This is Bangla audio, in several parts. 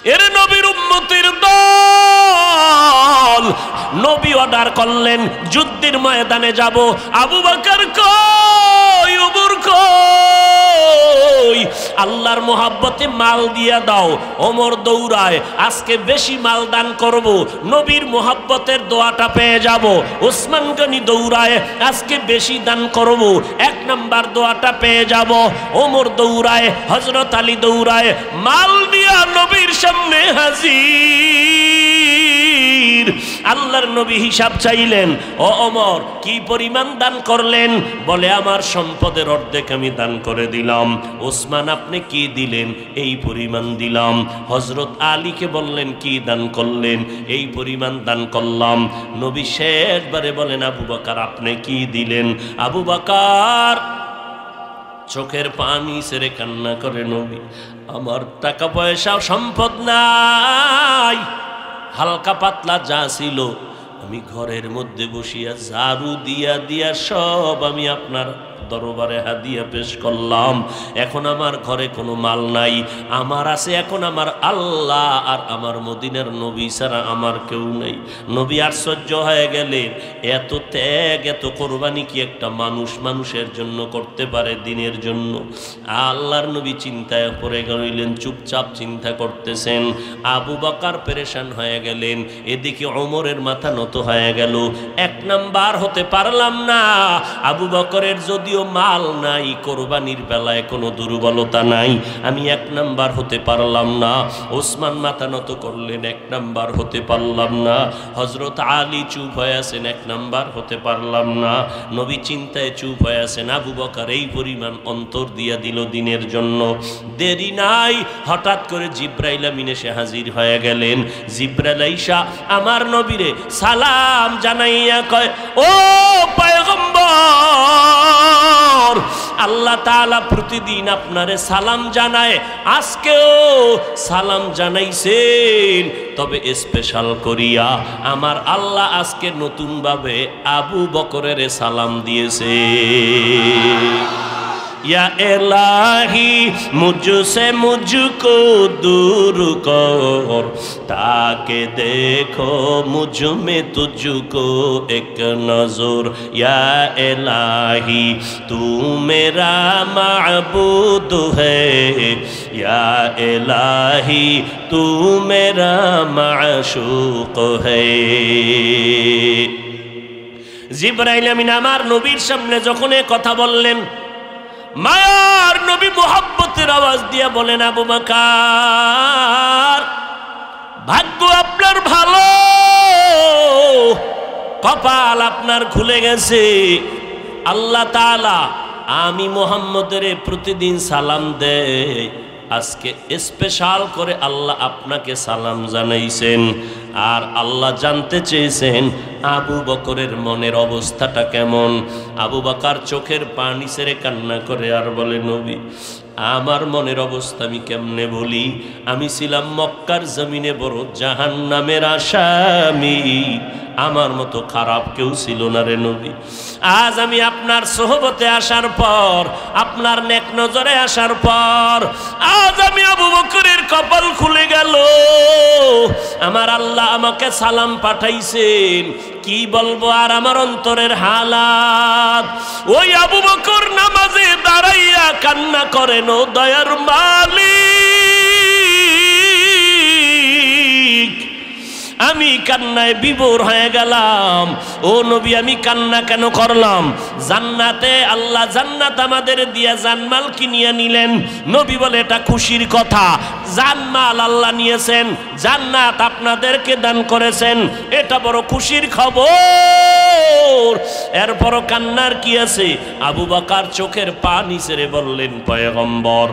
এর নবীর উম্মতের দল। নবী অর্ডার করলেন যুদ্ধের ময়দানে যাব। আবু বকর কই, ওমর কই? আল্লাহর মোহাব্বতে মাল দিয়া দাও। ওমর দৌড়ায়, আজকে বেশি মাল দান করব, নবীর মোহাব্বতের দোয়াটা পেয়ে যাব। ওসমান গনি দৌড়ায়, আজকে বেশি দান করব, 1 নাম্বার দোয়াটা পেয়ে যাব। ওমর দৌড়ায়, হযরত আলী দৌড়ায়, মাল নিয়ে নবীর সামনে হাজির। আল্লাহর নবী হিসাব চাইলেন, ও ওমর কি পরিমাণ দান করলেন? বলে আমার সম্পদের অর্ধেক আমি দান করে দিলাম। ওসমান আপনি কি দিলেন? এই পরিমাণ দিলাম। হযরত আলীকে বললেন কি দান করলেন? এই পরিমাণ দান করলাম। নবী শেষবারে বলেন আবু বকর আপনি কি দিলেন? আবু বকর চোখের পানি ছেড়ে কান্না করে, নবী আমার টাকা পয়সা সম্পদ নাই, হালকা পাতলা যা ছিল আমি ঘরের মধ্যে বসিয়া ঝাড়ু দিয়া দিয়া সব আমি আপনার দরবারে হাদিয়া পেশ করলাম। এখন আমার ঘরে কোনো মাল নাই, আমার আছে এখন আমার আল্লাহ আর আমার মদিনার নবী ছাড়া আমার কেউ নেই। নবী আশ্চর্য হয়ে গেলেন, এত ত্যাগ এত কোরবানি কি একটা মানুষের জন্য করতে পারে, দিনের জন্য? আল্লাহর নবী চিন্তায় পড়ে গেলেন, চুপচাপ চিন্তা করতেছেন। আবু বকর পেরেশান হয়ে গেলেন, এদিকে ওমরের মাথা নত হয়ে গেল। 1 নাম্বার হতে পারলাম না। আবু বকরের যদিও মাল নাই, কোরবানির বেলায় কোনো দুর্বলতা নাই, আমি 1 নাম্বার হতে পারলাম না। ওসমান মাথা নত করলেন, 1 নাম্বার হতে পারলাম না। হযরত আলী চুপ হয়ে আছেন, 1 নাম্বার হতে পারলাম না। নবী চিন্তায় চুপ হয়ে আছেন। আবু বকর এই পরিমাণ অন্তর দিয়া দিল দিনের জন্য। দেরি নাই, হঠাৎ করে জিব্রাইল আমিন এসে হাজির হয়ে গেলেন। জিব্রাইল আইসা আমার নবীরে সালাম জানাইয়া কয়, ও পয়গম্বর, আল্লাহ তাআলা প্রতিদিন আপনারে সালাম জানায়, আজকেও সালাম জানাইছেন, তবে স্পেশাল করিয়া আমার আল্লাহ আজকে নতুনভাবে আবু বকরের সালাম দিয়েছে। या इलाही मुझसे मुझको दूर कर, ताकि देखो मुझ में तुझको एक नजर। या इलाही तू मेरा माबूद है, या इलाही तू मेरा माशूक है। জিবরাইল আমিন আমার নবীর সামনে যখন এই কথা বললেন, মায়ার নবী মুহাব্বতের আওয়াজ দিয়া বলেন, আবু বকর ভাগ্য আপনার ভালো, কপাল আপনার খুলে গেছে। আল্লাহ তাআলা আমি মুহাম্মদের প্রতিদিন সালাম দেয়, আজকে স্পেশাল করে আল্লাহ আপনাকে সালাম জানাইছেন। আর আল্লাহ জানতে চেয়েছেন আবু বকরের মনের অবস্থাটা কেমন। আবু বকর চোখের পানি ছেড়ে কান্না করে আর বলে, নবী আমার মনের অবস্থা আমি কেমনে বলি? আমি ছিলাম মক্কার জমিনে বড় জাহান্নামের আসামি, আমার মতো খারাপ কেউ ছিল না রে নবী। আজ আমি আপনার সোহবতে আসার পর, আপনার নেক নজরে আসার পর, আজ আমি আবু বকরের কপাল খুলে গেল। আমার আল্লাহ আমাকে সালাম পাঠাইছেন, কি বলবো আর আমার অন্তরের হালাত। ওই আবু বকর নামাজে দাঁড়াইয়া কান্না করেন, ও দয়ার মালিক, আমি কান্নায় বিভোর হয়ে গেলাম। ও নবী আমি কান্না কেন করলাম? জান্নাতে আল্লাহ জান্নাত আমাদের দিয়া জানমাল কিনিয়ে নিলেন। নবী বলে এটা খুশির কথা, জানমাল আল্লাহ নিয়েছেন, জান্নাত আপনাদেরকে দান করেছেন, এটা বড় খুশির খবর। এরপরও কান্নার কি আছে? আবু বকর চোখের পানি ছেড়ে বললেন, পয়গম্বর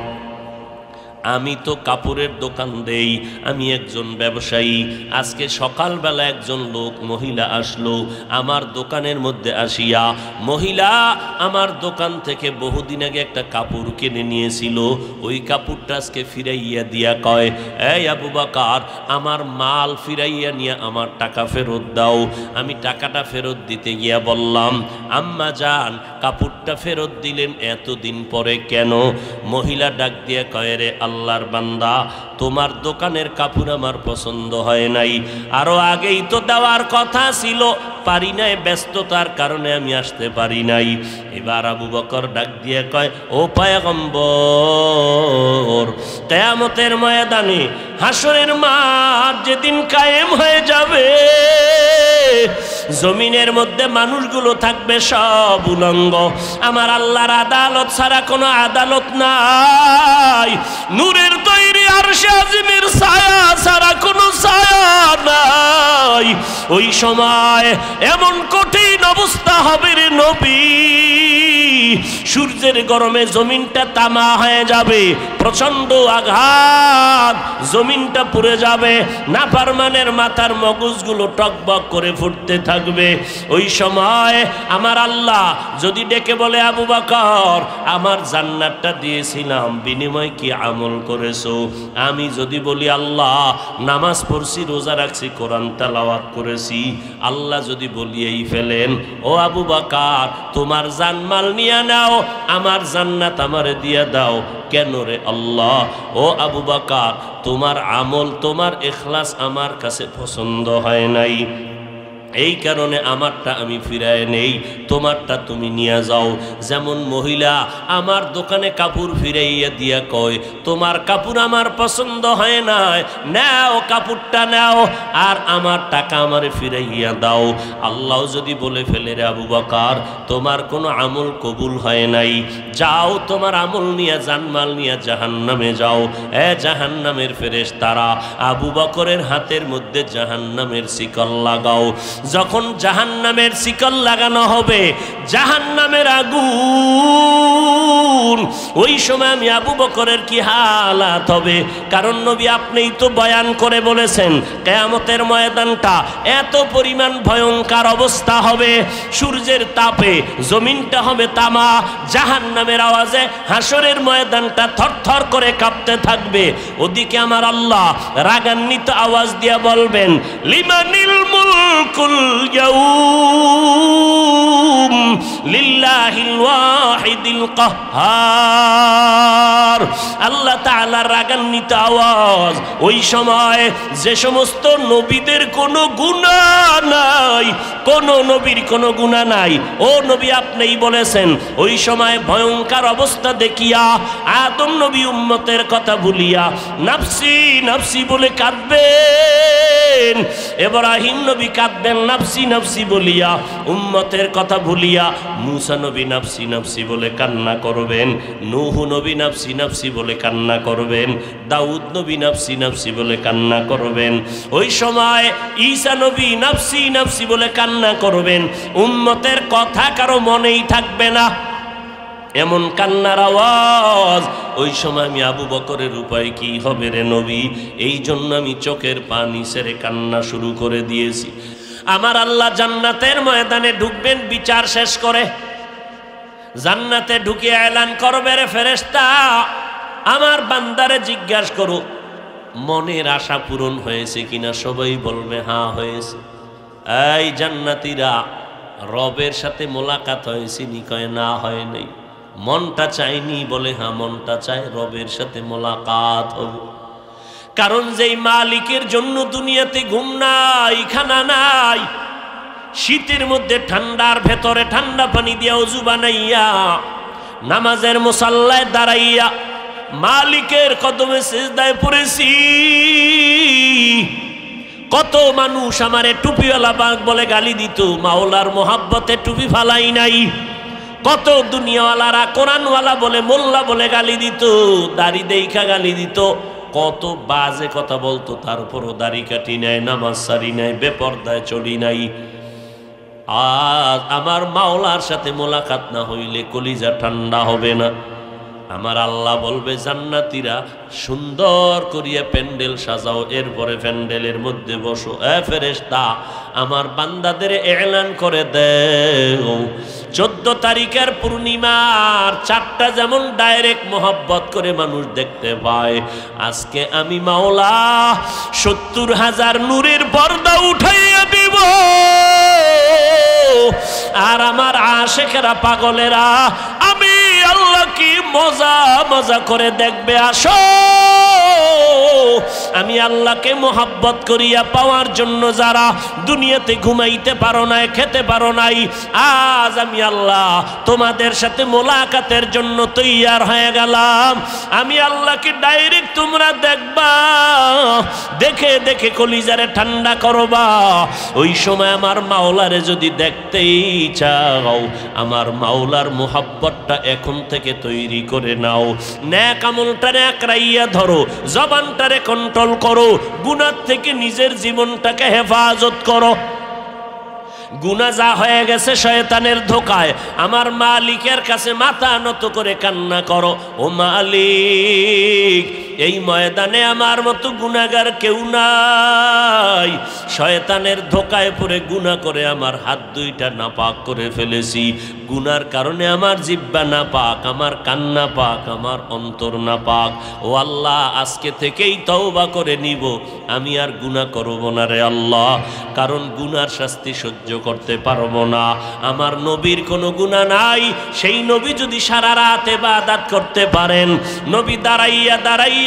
আমি তো কাপড়ের দোকান দেই, আমি একজন ব্যবসায়ী। আজকে সকালবেলা একজন লোক মহিলা আসলো আমার দোকানের মধ্যে আসিয়া, মহিলা আমার দোকান থেকে বহুদিন আগে একটা কাপড় কিনে নিয়েছিল, ওই কাপড়টা আজকে ফিরাইয়া দিয়া কয়, এই আবু বকর আমার মাল ফিরাইয়া নিয়ে আমার টাকা ফেরত দাও। আমি টাকাটা ফেরত দিতে গিয়া বললাম, আম্মা জান কাপড়টা ফেরত দিলেন এতদিন পরে কেন? মহিলা ডাক দিয়া কয়, রে আল্লাহ আল্লাহর বান্দা, তোমার দোকানের কাপড় আমার পছন্দ হয় নাই, আরো আগেই তো দেওয়ার কথা ছিল, পারি নাই, ব্যস্ততার কারণে আমি আসতে পারি নাই। এবার আবু বকর ডাক দিয়ে কয়, ও পয়গম্বর, কিয়ামতের ময়দানে হাসরের মাঠ যেদিন কায়েম হয়ে যাবে, জমিনের মধ্যে মানুষগুলো থাকবে সব উলঙ্গ, আমার আল্লাহর আদালত ছাড়া কোনো আদালত নাই, নূরের তৈরি আরশে আজিমের ছায়া ছাড়া কোনো ছায়া নাই। ওই সময় এমন কঠিন অবস্থা হবে রে নবী, সূর্যের গরমে জমিনটা তামা হয়ে যাবে, প্রচন্ড আঘাত, জমিনটা পুড়ে যাবে, নাফরমানের মাথার মগজগুলো টকবক করে ফুটতে থাকবে। ওই সময় আমার আল্লাহ যদি ডেকে বলে, আবু বকর, আমার জান্নাতটা দিয়েছিলাম, বিনিময় কি আমল করেছো? আমি যদি বলি, আল্লাহ নামাজ পড়ছি, রোজা রাখছি, কোরআন তেলাওয়াত করেছি, আল্লাহ যদি বলিয়েই ফেলেন, ও আবু বকর, তোমার জানমাল নিয়ে নাও, আমার জান্নাত আমারে দিয়ে দাও, কেন রে আল্লাহ? ও আবু বকর, তোমার আমল, তোমার ইখলাস আমার কাছে পছন্দ হয় নাই, এই কারণে আমারটা আমি ফিরায় নেই, তোমারটা তুমি নিয়ে যাও। যেমন মহিলা আমার দোকানে কাপড় ফিরাইয়া দিয়া কয়, তোমার কাপড় আমার পছন্দ হয় না, নাও কাপড়টা নাও, আর আমার টাকা আমারে ফিরাইয়া দাও। আল্লাহ যদি বলে ফেলে, রে আবু বকর, তোমার কোনো আমল কবুল হয় নাই, যাও তোমার আমল নিয়ে, জানমাল নিয়ে জাহান্নামে যাও। জাহান্নামের ফেরেশতারা আবু বকরের হাতের মধ্যে জাহান্নামের শিকল লাগাও। যখন জাহান্নামের শিকল লাগানো হবে, জাহান্নামের আগুন, ওই সময় আমি আবু বকরের কি হালাত হবে? কারণ নবী আপনিই তো বয়ান করে বলেছেন, কিয়ামতের ময়দানটা এত পরিমাণ ভয়ঙ্কর অবস্থা হবে, সূর্যের তাপে জমিনটা হবে তামা, জাহান্নামের আওয়াজে হাসরের ময়দানটা থরথর করে কাঁপতে থাকবে। ওদিকে আমার আল্লাহ রাগান্বিত আওয়াজ দিয়ে বলবেন, লিমানিল মুলকুল ইয়াউম লিল্লাহিল ওয়াহিদিল কাহ্হার। আল্লাহ তাআলার রাগান্বিত আওয়াজ। ওই সময় যে সমস্ত নবীদের কোনো গুনাহ নাই, কোন নবীর কোনো গুনাহ নাই, ও নবী আপনিই বলেছেন, ওই সময় ভয়ঙ্কর অবস্থা দেখিয়া আদম নবী উম্মতের কথা ভুলিয়া নাফসি নাফসি বলে কাঁদবেন, ইব্রাহিম নবী কাঁদবেন নাফসি নাফসি বলিয়া, উম্মতের কথা ভুলিয়া মুসা নবী নাফসি নাফসি বলে কান্না করবেন, নূহ নবী নাফসি নাফসি বলে কান্না করবেন, দাউদ নবী নাফসি নাফসি বলে কান্না করবেন। ওই সময় ঈসা নবী নাফসি নাফসি বলে কান্না করবেন, উম্মতের কথা কারো মনেই থাকবে না, এমন কান্নার আওয়াজ। ওই সময় আমি আবু বকরের উপায় কি হবে রে নবী? এই জন্য আমি চোখের পানি ছেড়ে কান্না শুরু করে দিয়েছি। আমার আল্লাহ জান্নাতের ময়দানে ঢুকবেন বিচার শেষ করে, জান্নাতে ঢুকে এলান করবে, রে ফেরেশতা, আমার বান্দারে জিজ্ঞাসা করো মনের আশা পূরণ হয়েছে কিনা? সবাই বলবে হ্যাঁ হয়েছে। এই জান্নাতীরা, রবের সাথে মোলাকাত হয়েছে নি? কয় না হয় নাই। মনটা চাইনি? বলে হ্যাঁ মনটা চায়, রবের সাথে মোলাকাত হবে। কারণ যেই মালিকের জন্য দুনিয়াতে ঘুম নাই, খানা নাই, শীতের মধ্যে ঠান্ডার ভেতরে ঠান্ডা পানি দিয়া ওযু বানাইয়া নামাজের মুসাল্লায় দাঁড়াইয়া মালিকের কদমে সিজদায় পড়েছি, কত মানুষ আমারে টুপিওয়ালা বাঘ বলে গালি দিত, মাওলার মোহাব্বতে টুপি ফালাই নাই। কত দুনিয়াওয়ালারা কোরআনওয়ালা বলে, মোল্লা বলে গালি দিত, দাড়ি দেইখা গালি দিত, কত বাজে কথা বলতো, তারপরও দাড়ি কাটি নাই, নামাজ সারি নাই, বেপরদায় চলি নাই। আর আমার মাওলার সাথে মোলাকাত না হইলে কলিজা ঠান্ডা হবে না। আমার আল্লাহ বলবে, জান্নাতীরা সুন্দর করিয়া প্যান্ডেল সাজাও, এরপরে প্যান্ডেলের মধ্যে বসো। ফেরেশতা, আমার বান্দাদের এলান করে দেও, 14 তারিখের পূর্ণিমার চাঁদটা যেমন ডাইরেক্ট মোহাব্বত করে মানুষ দেখতে পায়, আজকে আমি মাওলা 70,000 নূরের পর্দা উঠাইয়া দিব, আর আমার আশিকেরা পাগলেরা আমি আল্লাহ কি মজা মজা করে দেখবে। আসো আমি আল্লাহকে মোহাব্বত করিয়া পাওয়ার জন্য যারা দুনিয়াতে ঘুমাইতে পারো নাই, খেতে পারো নাই, আজ আমি আল্লাহ তোমাদের সাথে মোলাকাতের জন্য তৈয়ার হয়ে গেলাম। আমি আল্লাহকে ডাইরেক্ট তোমরা দেখবা, দেখে দেখে কলিজারে ঠান্ডা করবা। ওই সময় আমার মাওলারে যদি দেখতেই চাও, আমার মাওলার মোহাব্বতটা এখন থেকে তৈরি করে নাও। নেক আমলটারে আকড়াইয়া ধরো, জবানটারে কন্ট্রোল করো, গুনাহ থেকে নিজের জীবনটাকে হেফাজত করো। গুনাহ যা হয়ে গেছে শয়তানের ধোকায়, আমার মালিকের কাছে মাথা নত করে কান্না করো, ও মালিক এই ময়দানে আমার মতো গুনাহগার কেউ নাই। শয়তানের ধোকায় পড়ে গুনাহ করে আমার হাত দুইটা নাপাক করে ফেলেছি। গুনার কারণে আমার জিহ্বা নাপাক, আমার কান নাপাক, আমার অন্তর নাপাক। ও আল্লাহ, আজকে থেকেই তওবা করে নিব, আমি আর গুনাহ করব না রে আল্লাহ, কারণ গুনার শাস্তি সহ্য করতে পারবো না। আমার নবীর কোনো গুনাহ নাই, সেই নবী যদি সারা রাত ইবাদত করতে পারেন, নবী দাঁড়াইয়া দাঁড়াইয়া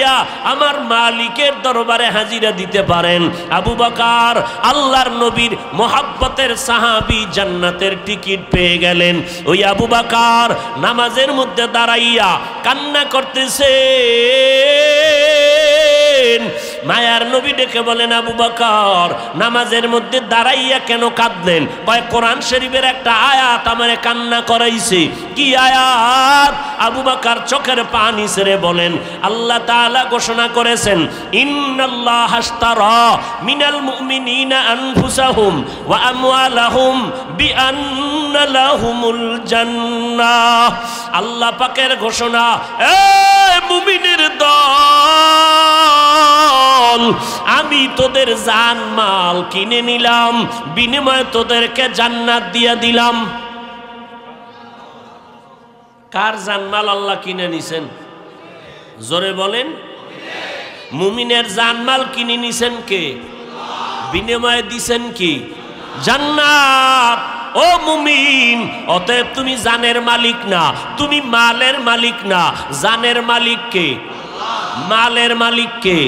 আমার মালিকের দরবারে হাজিরা দিতে পারেন, আবু বকর আল্লাহর নবীর মোহাব্বতের সাহাবী জান্নাতের টিকিট পেয়ে গেলেন। ওই আবু বকর নামাজের মধ্যে দাঁড়াইয়া কান্না করতেছে। মায়ার নবী ডেকে বলেন, আবু বকর নামাজের মধ্যে দাঁড়াইয়া কেন কাঁদলেন? কয়, কোরআন শরীফের একটা আয়াত আমারে কান্না করাইছে। কি আয়াত? আবু বকর চোখের পানি ছেড়ে বলেন, আল্লাহ তাআলা ঘোষণা করেছেন, ইন্নাল্লাহা আশতারা মিনাল মুমিনিনা আনফুসাহুম ওয়া আমওয়ালাহুম বিআন্না লাহুমুল জান্নাহ। আল্লাহ পাকের ঘোষণা, এ মুমিনের দল, আমি তোদের জান মাল কিনে নিলাম, বিনিময়ে তোদেরকে জান্নাত দিয়ে দিলাম। কার জানমাল আল্লাহ কিনে নিছেন? জোরে বলেন। মুমিনের জানমাল কিনে নিছেন কে? বিনিময়ে দিছেন কি? জান্নাত। ও মুমিন, অতএব তুমি জানের মালিক না, তুমি মালের মালিক না, জানের মালিক কে? মালের মালিক কে?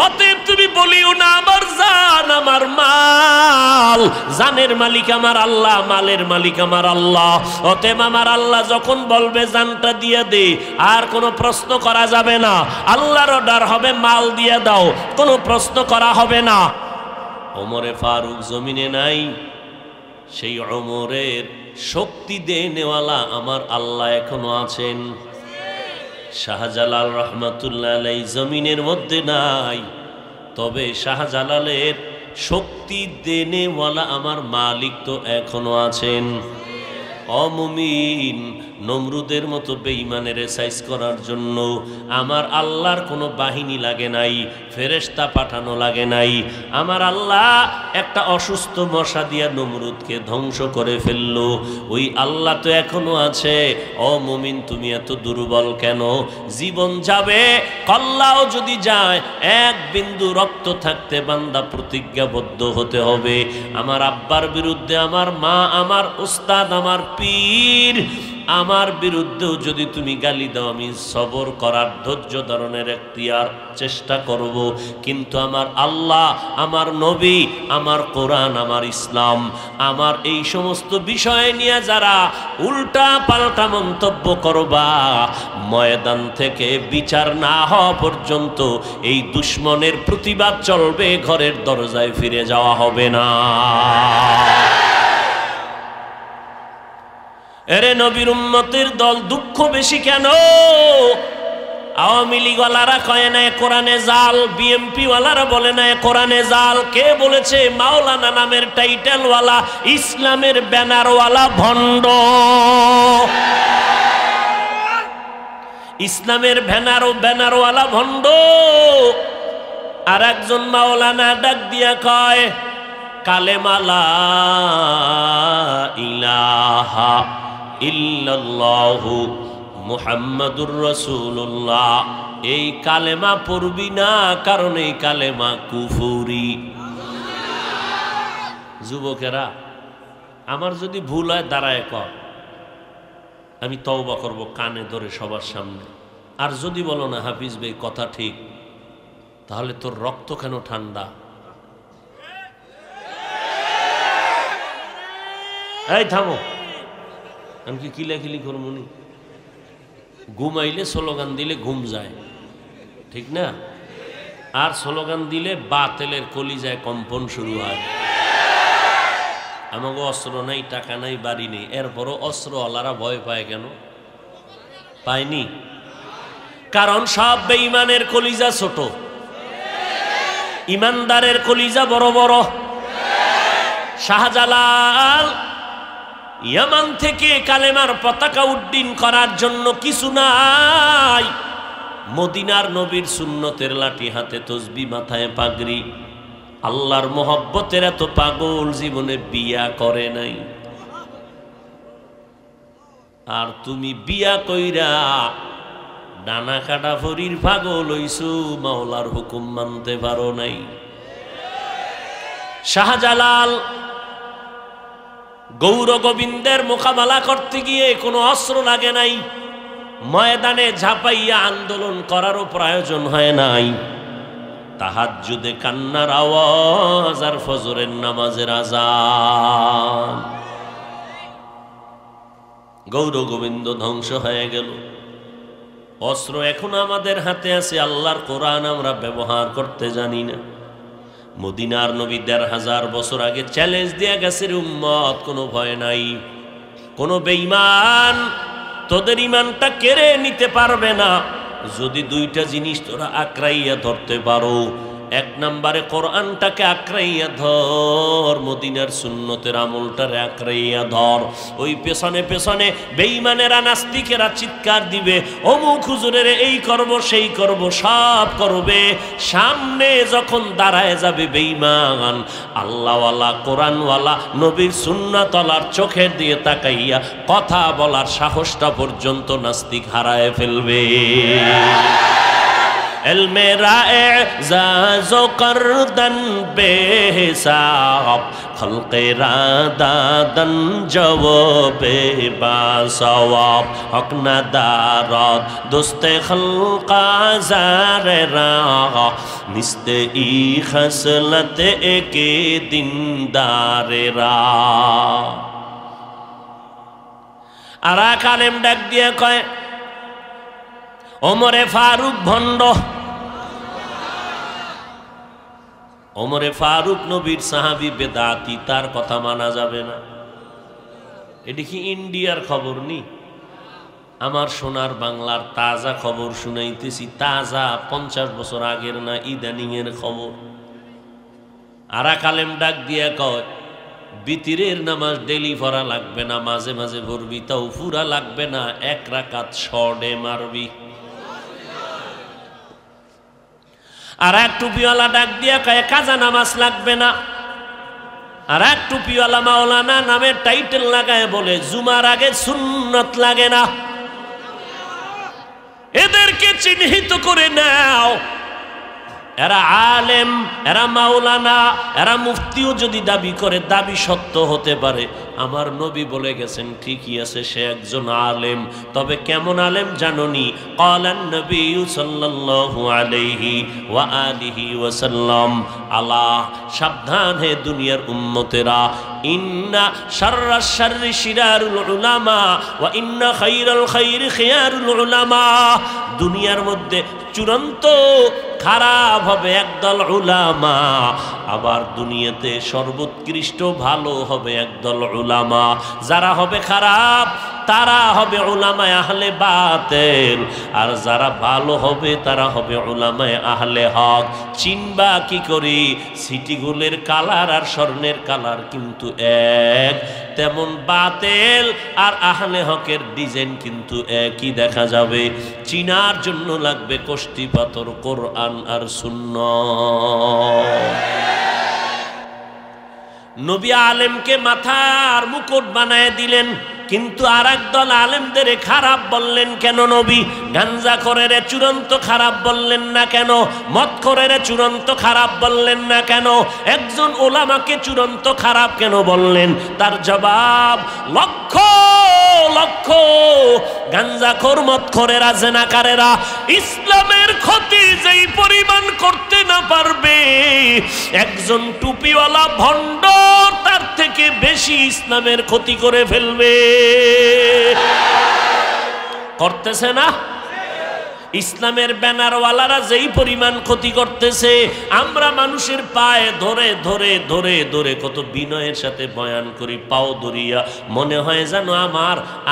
অতএব তুমি বলিও না আমার জান আমার মাল। জানের মালিক আমার আল্লাহ, মালের মালিক আমার আল্লাহ। অতএব আমার আল্লাহ যখন বলবে জানটা দিয়ে দে, আর কোনো প্রশ্ন করা যাবে না। আল্লাহর অর্ডার হবে মাল দিয়ে দাও, কোনো প্রশ্ন করা হবে না। ওমরে ফারুক জমিনে নাই, সেই ওমরের শক্তি দেনেওয়ালা আমার আল্লাহ এখনো আছেন। শাহজালাল রহমাতুল্লাহ আলাইহি জমিনের মধ্যে নাই, তবে শাহজালালের শক্তি দেনেওয়ালা আমার মালিক তো এখনো আছেন। অমুমিন নমরুদের মতো বেঈমানের সাইজ করার জন্য আমার আল্লাহর কোনো বাহিনী লাগে নাই, ফেরেশতা পাঠানো লাগে নাই। আমার আল্লাহ একটা অসুস্থ মশা দিয়া নমরুদকে ধ্বংস করে ফেললো। ওই আল্লাহ তো এখনো আছে। অমুমিন তুমি এত দুর্বল কেন? জীবন যাবে, কল্লাও যদি যায়, এক বিন্দু রক্ত থাকতে বান্দা প্রতিজ্ঞাবদ্ধ হতে হবে। আমার আব্বার বিরুদ্ধে আমার মা, আমার উস্তাদ, আমার পীর, আমার বিরুদ্ধেও যদি তুমি গালি দাও, আমি সবর করার ধৈর্য ধারণের এখতিয়ার চেষ্টা করব। কিন্তু আমার আল্লাহ, আমার নবী, আমার কোরআন, আমার ইসলাম, আমার এই সমস্ত বিষয় নিয়ে যারা উল্টা পাল্টা মন্তব্য করবা, ময়দান থেকে বিচার না হওয়া পর্যন্ত এই দুশ্মনের প্রতিবাদ চলবে, ঘরের দরজায় ফিরে যাওয়া হবে না। এরে নবীর উম্মতের দল, দুঃখ বেশি কেন? আওয়ামী লীগওয়ালারা কয় না কোরআনে জাল, বিএমপি ওয়ালারা বলে না কোরআনে জাল। কে বলেছে? মাওলানা নামের টাইটেলওয়ালা, ইসলামের ব্যানারওয়ালা ভণ্ড। ইসলামের ব্যানারওয়ালা ভণ্ড। আর একজন মাওলানা ডাক দিয়া কয়, কালেমা লা ইলাহা ইল্লাল্লাহু মুহাম্মাদুর রাসূলুল্লাহ। এই কালেমা পড়বি না, কারণ এই কালেমা কুফরি। যুবকেরা, আমার যদি ভুল হয় দাঁড়ায় কর, আমি তওবা করব কানে ধরে সবার সামনে। আর যদি বলো না হাফিজ ভাই কথা ঠিক, তাহলে তোর রক্ত কেন ঠান্ডা? এই থামো, আমি কি কিলাকিলি করবনি? ঘুমাইলে স্লোগান দিলে ঘুম যায়, ঠিক না? আর স্লোগান দিলে বাতেলের কলিজায় কম্পন শুরু হয়। আমাকে অস্ত্র নাই, টাকা নাই, বাড়ি নেই, এরপরও অস্ত্রওয়ালারা ভয় পায় কেন? পায়নি, কারণ সব বেঈমানের কলিজা ছোট, ইমানদারের কলিজা বড় বড়। শাহজালাল ইয়ামান থেকে কালেমার পতাকা উড্ডীন করার জন্য কিছু নাই, মদিনার নবীর সুন্নতের লাঠি হাতে, তসবি মাথায়, পাগড়ি। আল্লাহর মোহব্বতের এত পাগল জীবনে বিয়া করে নাই। আর তুমি বিয়া কইরা ডানা কাটা ফরির পাগল হইছু, মাওলার হুকুম মানতে পারো নাই। শাহজালাল গৌর গোবিন্দের মোকাবেলা করতে গিয়ে কোনো অস্ত্র লাগে নাই, ময়দানে ঝাঁপাইয়া আন্দোলন করারও প্রয়োজন হয় নাই। তাহাজ্জুদে কান্নার আওয়াজ আর ফজরের নামাজের আযান, গৌর গোবিন্দ ধ্বংস হয়ে গেল। অস্ত্র এখন আমাদের হাতে আছে, আল্লাহর কোরআন আমরা ব্যবহার করতে জানি না। মদিনার নবী ১৫০০ বছর আগে চ্যালেঞ্জ দিয়ে গেছে, উম্মত কোনো ভয় নাই, কোনো বেঈমান তোদের ইমানটা কেড়ে নিতে পারবে না যদি দুইটা জিনিস তোরা আঁকড়াইয়া ধরতে পারো। এক নম্বরে কোরআনটাকে আঁকড়াইয়া ধর, মদিনার সুন্নতের আমলটারে আঁকড়াইয়া ধর। ওই পেছনে পেছনে বেঈমানেরা, নাস্তিকেরা চিৎকার দিবে, অমুক হুজুরের এই করব সেই করব, সব করবে। সামনে যখন দাঁড়ায় যাবে বেঈমান, আল্লাহওয়ালা, কোরআনওয়ালা, নবীর সুন্নাতওয়ালার চোখের দিয়ে তাকাইয়া কথা বলার সাহসটা পর্যন্ত নাস্তিক হারায় ফেলবে। इल्मे राज़ो करदन बेहिसाब, खल्क़े रादादन जवाबे बासवाब, हक नदारत दोस्ते खल्क़ा ज़ारे राह, निस्ते ई खसलत एके दिनदारे राह। आरा कालेम डाक दिया कहे ওমরে ফারুক ভণ্ড। ওমরে ফারুক নবীর সাহাবী, বেদাতি, তার কথা মানা যাবে না। এটি কি ইন্ডিয়ার খবর নি? আমার সোনার বাংলার তাজা খবর শুনাইতেছি, তাজা 50 বছর আগের না, ইদানিং এর খবর। আরা কালেম ডাক দিয়া কয়, বিতিরের নামাজ ডেলি পড়া লাগবে না, মাঝে মাঝে পড়বি, তাও পুরা লাগবে না, 1 রাকাত শর্টে মারবি। আর এক টুপিওয়ালা ডাক দিয়া কয়, কাজা নামাজ লাগবে না। আর এক টুপিওয়ালা মাওলানা নামের টাইটেল লাগায় বলে, জুমার আগে সুন্নত লাগে না। এদেরকে চিহ্নিত করে নাও, এরা আলেম, এরা মাওলানা, এরা মুফতিও যদি দাবি করে, দাবি সত্য হতে পারে। আমার নবী বলে গেছেন, ঠিকই আছে, সে একজন আলেম। তবে কেমন আলেম জানোনি? ক্বালান নবী সাল্লাল্লাহু আলাইহি ওয়া আলিহি ওয়াসাল্লাম, আলা, সাবধান হে দুনিয়ার উম্মতেরা, ইন্না শাররাশ শাররি শিরারুল উলামা ওয়া ইন্না খায়রাল খায়রি খিয়ারুল উলামা। দুনিয়ার মধ্যে চূড়ান্ত খারাপ হবে একদল উলামা, আবার দুনিয়াতে সর্বোৎকৃষ্ট ভালো হবে একদল উলামা। যারা হবে খারাপ তারা হবে উলামায়ে আহলে বাতিল, আর যারা ভালো হবে তারা হবে উলামায়ে আহলে হক। চিনবা কি করি? সিটিগুলের কালার আর স্বর্ণের কালার কিন্তু এক, তেমন বাতিল আর আহলে হকের ডিজাইন কিন্তু একই দেখা যাবে। চিনার জন্য লাগবে কষ্টি পাথর, কোরআন আর সুন্নাহ। নবী আলেমকে মাথার মুকুট বানায় দিলেন, কিন্তু আর একদল আলেমদের খারাপ বললেন কেন নবী? গাঞ্জাখোরের চূড়ান্ত খারাপ বললেন না কেন? মদখোরের চূড়ান্ত খারাপ বললেন না কেন? একজন ওলামাকে চূড়ান্ত খারাপ কেন বললেন? তার জবাব, লক্ষ লক্ষ গাঞ্জাখোর মদখোরেরা জেনাকারেরা ইসলামের ক্ষতি যেই পরিমাণ করতে না পারবে, একজন টুপিওয়ালা ভণ্ড তার থেকে বেশি ইসলামের ক্ষতি করে ফেলবে। করতেছে না? ইসলামের ব্যানারওয়ালারা যেই পরিমাণ ক্ষতি করতেছে, আমরা মানুষের পায়ে ধরে ধরে ধরে ধরে কত বিনয়ের সাথে বয়ান করি, পাও ধরিয়া মনে হয় যেন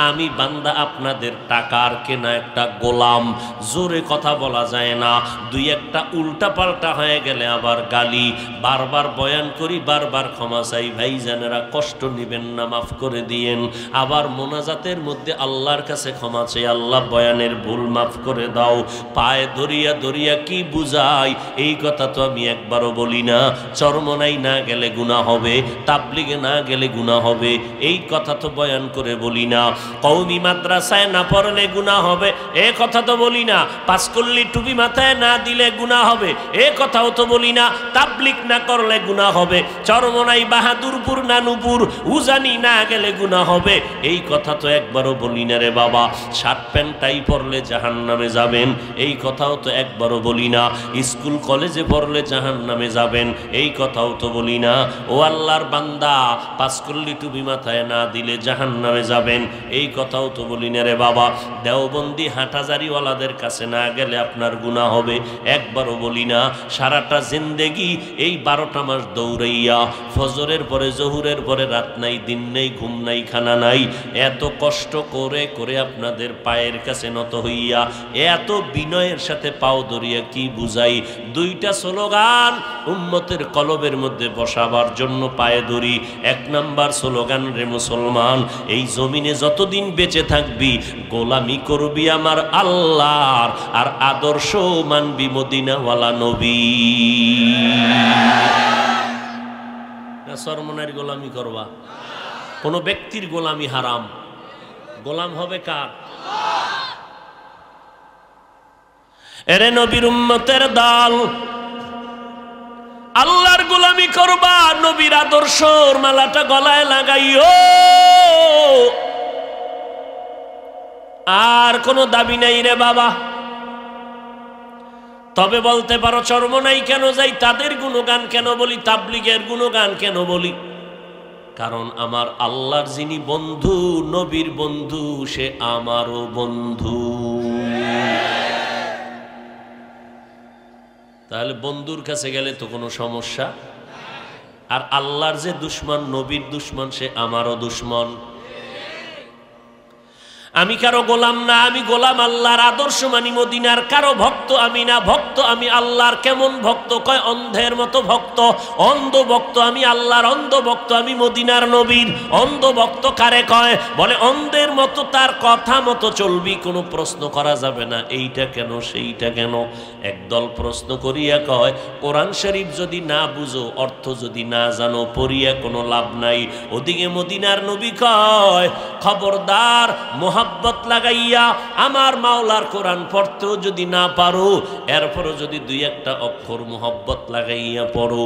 আমি বান্দা আপনাদের টাকার কেনা একটা গোলাম। জোরে কথা বলা যায় না, দুই একটা উল্টা পাল্টা হয়ে গেলে আবার গালি। বারবার বয়ান করি, বারবার ক্ষমা চাই, ভাইজানেরা কষ্ট নেবেন না, মাফ করে দিয়েন। আবার মোনাজাতের মধ্যে আল্লাহর কাছে ক্ষমা চাই, আল্লাহ বয়ানের ভুল মাফ করে দাও। পায়ে ধরিয়া ধরিয়া কি বুঝাই, এই কথা তো আমি একবারও বলি না। চরমনাই না গেলে গুনাহ হবে, তাবলিগে না গেলে গুনাহ হবে, এই কথা তো বয়ান করে বলি না। কওমি মাদ্রাসায় না পড়লে গুনাহ হবে, এ কথা তো বলি না। পাঁচকল্লি টুপি মাথায় না দিলে গুনাহ হবে, এ কথাও তো বলি না। তাবলিগ না করলে গুনাহ হবে, চরমনাই বাহাদুরপুর নানুপুর উজানি না গেলে গুনাহ হবে, এই কথা তো একবারও বলি না রে বাবা। শার্ট প্যান্টটাই পরলে জাহান্নামে যাবেন, এই কথাও তো একবারও বলি না। স্কুল কলেজে পড়লে জাহান্নামে যাবেন, এই কথাও তো বলি না। ও আল্লাহর বান্দা, পাঁচকল্লি টুপি মাথায় না দিলে জাহান্নামে যাবেন, এই কথাও তো বলি না রে বাবা। দেওবন্দি হাঁটাজারিওয়ালাদের কাছে না গেলে আপনার গুনাহ হবে, একবারও বলি না। সারাটা জিন্দেগি এই 12টা মাস দৌড়াইয়া, ফজরের পরে জহুরের পরে রাত নাই, দিন নেই, ঘুম নাই, খানা নাই, এত কষ্ট করে করে আপনাদের পায়ের কাছে নত হইয়া এত বিনয়ের সাথে পাও ধরিয়া কি বুঝাই। দুইটা স্লোগান উম্মতের কলবের মধ্যে বসাবার জন্য পায়ে ধরি। 1 নাম্বার স্লোগান, রে মুসলমান, এই জমিনে যতদিন বেঁচে থাকবি গোলামি করবি আমার আল্লাহর, আর আদর্শ মানবি মদিনাওয়ালা নবী। সরমনের গোলামি করবা, কোন ব্যক্তির গোলামি হারাম। গোলাম হবে কার? এরে নবীর উম্মতের দল, আল্লাহর গোলামি করবা, নবীর আদর্শর মালাটা গলায় লাগাইও। আর কোনো দাবি নাই রে বাবা। তবে বলতে পারো চরমনাই কেন যাই, তাদের গুণগান কেন বলি, তাবলিগের গুণগান কেন বলি? কারণ আমার আল্লাহর যিনি বন্ধু, নবীর বন্ধু, সে আমারও বন্ধু। তাহলে বন্ধুর কাছে গেলে তো কোনো সমস্যা। আর আল্লাহর যে দুশ্মন, নবীর দুশ্মন, সে আমারও দুশ্মন। আমি কারো গোলাম না, আমি গোলাম আল্লাহর, আদর্শ মানি মদিনার। কারো ভক্ত আমি না, ভক্ত আমি আল্লাহর। কেমন ভক্ত? কয় অন্ধের মতো ভক্ত। অন্ধ ভক্ত আমি আল্লাহর, অন্ধ ভক্ত আমি মদিনার নবীর। অন্ধ ভক্ত কারে কয়? বলে অন্ধের মতো তার কথা মতো চলবি, কোনো প্রশ্ন করা যাবে না, এইটা কেন সেইটা কেন। একদল প্রশ্ন করিয়া কয় কোরআন শরীফ যদি না বুঝো, অর্থ যদি না জানো, পড়িয়া কোনো লাভ নাই। ওদিকে মদিনার নবী কয় খবরদার, মোহাব্বত লাগাইয়া আমার মাওলার কোরআন পড়তেও যদি না পারো, এরপরও যদি 2-1টা অক্ষর মোহাব্বত লাগাইয়া পড়ো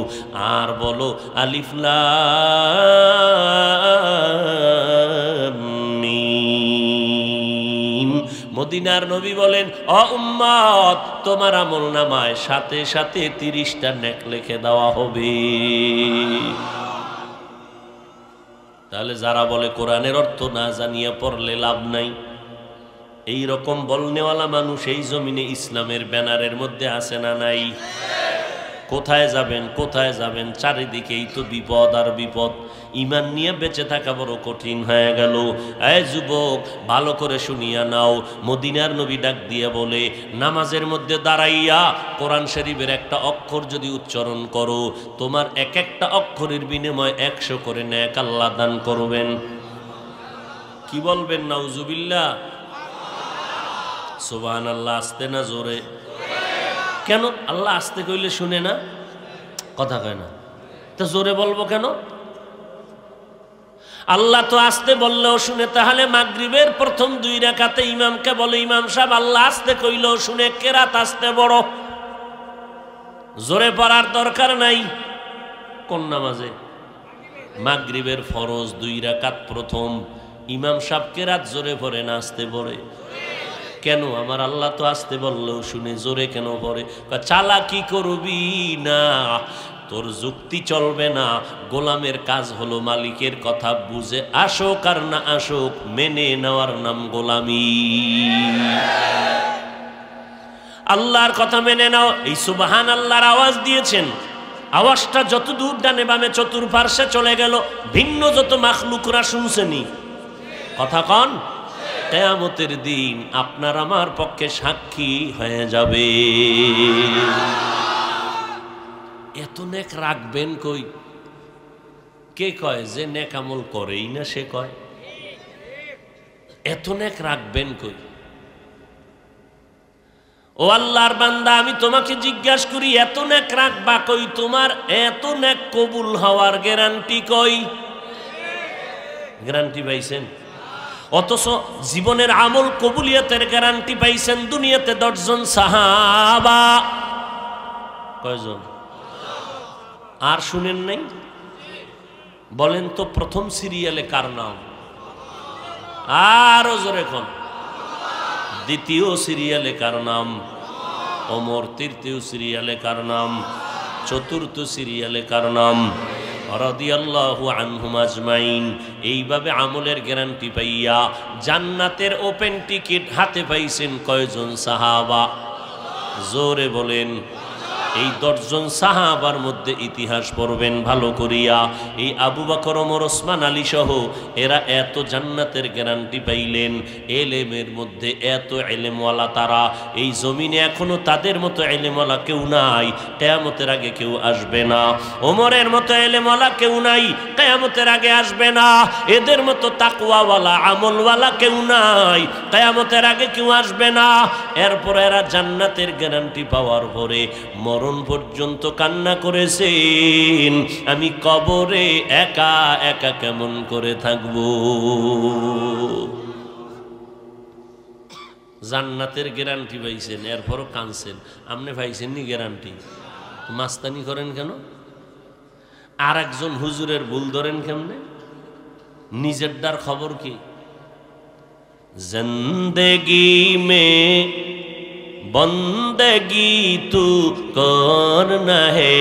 আর বলো আলিফ লাম মিম। মদিনার নবী বলেন, ও উম্মত, তোমার আমল নামায় সাথে সাথে 30টা নেক লিখে দেওয়া হবে। তাহলে যারা বলে কোরআনের অর্থ না জানিয়ে পড়লে লাভ নাই, এই রকম বলনেওয়ালা মানুষ এই জমিনে ইসলামের ব্যানারের মধ্যে আছে না নাই? কোথায় যাবেন, কোথায় যাবেন? চারিদিকেই তো বিপদ আর বিপদ। ইমান নিয়ে বেঁচে থাকা বড় কঠিন হয়ে গেল। এই যুবক, ভালো করে শুনিয়া নাও। মদিনার নবী ডাক দিয়ে বলে, নামাজের মধ্যে দাঁড়াইয়া কোরআন শরীফের একটা অক্ষর যদি উচ্চারণ করো, তোমার এক একটা অক্ষরের বিনিময়ে 100 করে নেক আল্লাহ দান করবেন। কি বলবেন? নাউজুবিল্লাহ, সুবহানাল্লাহ। আস্তে না জোরে? কেন? আল্লাহ আস্তে কইলে শুনে না, কথা কয় না, তো জোরে বলবো কেন? আল্লাহ তো আস্তে বললেও শুনে। তাহলে মাগরিবের প্রথম 2 রাকাতে ইমামকে বলে, ইমাম সাহেব আল্লাহ আস্তে কইলেও শুনে, কেরাত আস্তে বড়, জোরে পড়ার দরকার নাই। কোন নামাজে? মাগরিবের ফরজ 2 রাকাত প্রথম ইমাম সাহেবকে রাত জোরে পড়ে না আসতে পড়ে? কেন? আমার আল্লাহ তো আসতে বললেও শুনে, জোরে কেন পড়ে? চালাকি করবি না, তোর যুক্তি চলবে না। গোলামের কাজ হলো মালিকের কথা বুঝে আসুক আর না আসুক মেনে নেওয়ার নাম গোলামি। আল্লাহর কথা মেনে নাও। এই সুবহান আল্লাহর আওয়াজ দিয়েছেন, আওয়াজটা যত দূর ডানে বামে চতুর্পার্শ্বে চলে গেল, ভিন্ন যত মাখলুকরা শুনছেনি। কথা কন, কিয়ামতের দিন আপনার আমার পক্ষে সাক্ষী হয়ে যাবে। এত নেক রাখবেন কই? কে কয় যে নেক আমল করেই না সে কয়? এত নেক রাখবেন কই? ও আল্লাহর বান্দা, আমি তোমাকে জিজ্ঞাসা করি, এত নেক রাখবা কই? তোমার এত নেক কবুল হওয়ার গ্যারান্টি কই? গ্যারান্টি পাইছেন? অথচ জীবনের আমল কবুলিয়তের গ্যারান্টি পাইছেন দুনিয়াতে 10 জন সাহাবা। কয়জন? আর শুনেন নাই? বলেন তো প্রথম সিরিয়ালে কার নাম? আরো জোরে কোন? দ্বিতীয় সিরিয়ালে কার নাম? ওমর। তৃতীয় সিরিয়ালে কার নাম? চতুর্থ সিরিয়ালে কার নাম? রাদিয়াল্লাহু আনহুম আজমাইন। এইভাবে আমলের গ্যারান্টি পাইয়া জান্নাতের ওপেন টিকিট হাতে পাইছেন কয়জন সাহাবা? জোরে বলেন। এই 10 জন সাহাবার মধ্যে ইতিহাস পড়বেন ভালো করিয়া। এই আবু বকর, ওমর, ওসমান, আলী সহ এরা এত জান্নাতের গ্যারান্টি পাইলেন। এলেমের মধ্যে এত এলেমওয়ালা তারা, এই জমিনে এখনো তাদের মতো এলেমওয়ালা কেউ নাই, কিয়ামতের আগে কেউ আসবে না। ওমরের মতো এলেমওয়ালা কেউ নাই, কিয়ামতের আগে আসবে না। এদের মতো তাকওয়াওয়ালা আমলওয়ালা কেউ নাই, কিয়ামতের আগে কেউ আসবে না। এরপর এরা জান্নাতের গ্যারান্টি পাওয়ার পরে মরণ পর্যন্ত কান্না করেছেন, আমি কবরে একা একা কেমন করে থাকব। জান্নাতের গ্যারান্টি পাইছেন, এরপরও কাঁদছেন। আপনি পাইছেন নি গ্যারান্টি? মাস্তানি করেন কেন? আর একজন হুজুরের ভুল ধরেন কেমনে? নিজের ডার খবর কি? জিন্দেগি মে বন্দগি তু করনা হে,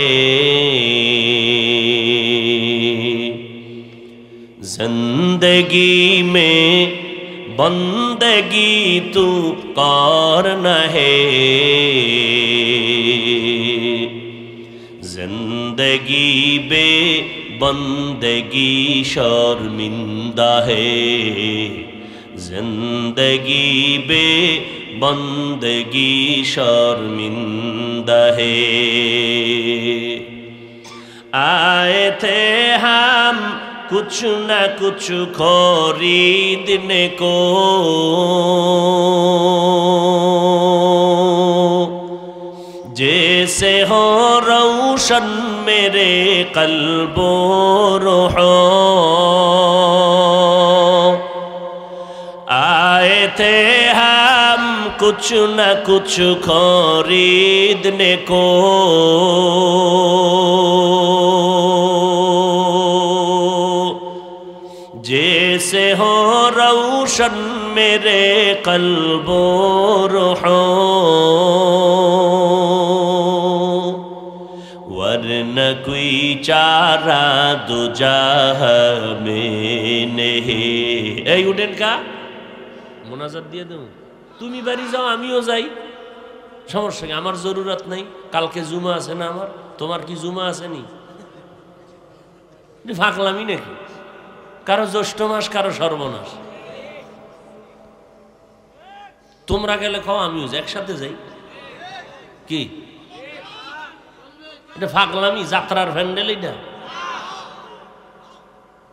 জিন্দগি মে বন্দগি তু করনা হে, জিন্দগি বে বন্দগি শর্মিন্দা হে, জিন্দগি বে बंदगी शर्मिंदा है। आए थे हम कुछ न कुछ खरीदने को, जैसे हो रोशन मेरे कल्बो रूहो। आए थे हम कुछ न कुछ खरीदने को, जैसे हो रोशन मेरे कल्बो रूहो, वरना कोई चारा दो जाह में नहीं। ए उठेन का মোনাজাত দিয়ে দেব, তুমি বাড়ি যাও আমিও যাই, সমস্যা কি? আমার জরুরত নাই। কালকে জুমা আছে না আমার? তোমার কি জুমা আছে নি? ফাঁকলামি নাকি? কারো জ্যৈষ্ঠ মাস, কারো সর্বনাশ। তোমরা গেলে খাও, আমিও যাই, একসাথে যাই। কি এটা ফাঁকলামি? যাত্রার প্যান্ডেল এটা?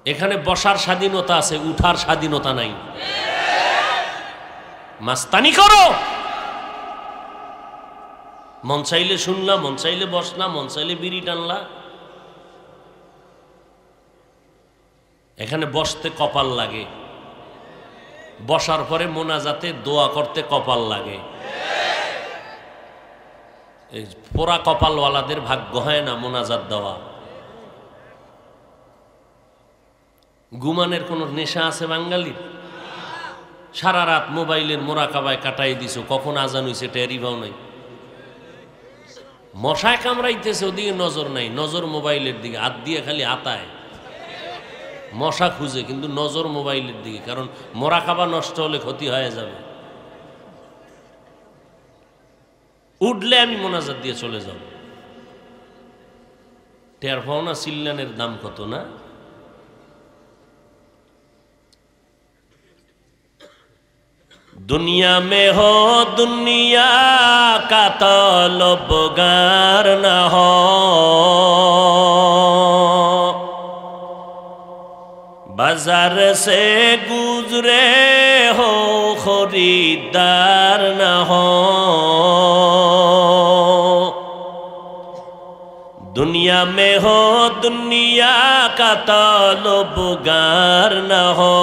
এখানে বসার স্বাধীনতা আছে, উঠার স্বাধীনতা নাই। মাস্তানি করো, মন চাইলে শুনলা, মন চাইলে বসলা, মন চাইলে বিড়ি টানলা। এখানে বসতে কপাল লাগে, বসার পরে মোনাজাতে দোয়া করতে কপাল লাগে। এই পোড়া কপালওয়ালাদের ভাগ্য হয় না মোনাজাত দেওয়া। ঘুমানের কোনো নেশা আছে বাঙালির? সারা রাত মোবাইলের মোরাকাবায় কাটাই দিছো, কখন আজান হইছে টেরি পাও নাই। মশায় কামড়াইতেছে, ওদিকে নজর নাই, নজর মোবাইলের দিকে, হাত দিয়ে খালি আতায় মশা খুঁজে, কিন্তু নজর মোবাইলের দিকে, কারণ মোরাকাবা নষ্ট হলে ক্ষতি হয়ে যাবে। উঠলে আমি মোনাজাত দিয়ে চলে যাব। টের পাও না চিল্লানের দাম কত না? दुनिया में हो दुनिया का तलबगार न हो, बाजार से गुजरे हो खरीदार न हो। दुनिया में हो दुनिया का तलबगार न हो,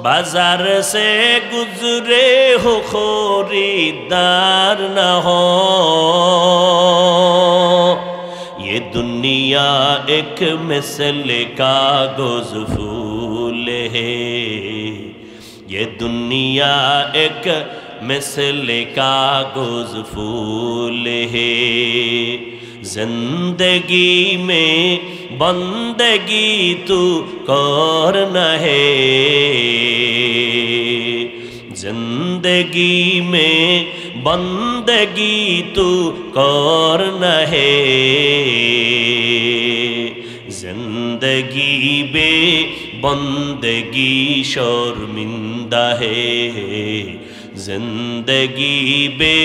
बाजार से गुजरे हो खरीदार न हो। ये दुनिया एक मिसल कागज फूल है, ये दुनिया एक मिसल कागज फूल है। जिंदगी में बंदगी तू करना है, जिंदगी में बंदगी तू करना है। जिंदगी बे बंदगी शर्मिंदा है, जिंदगी बे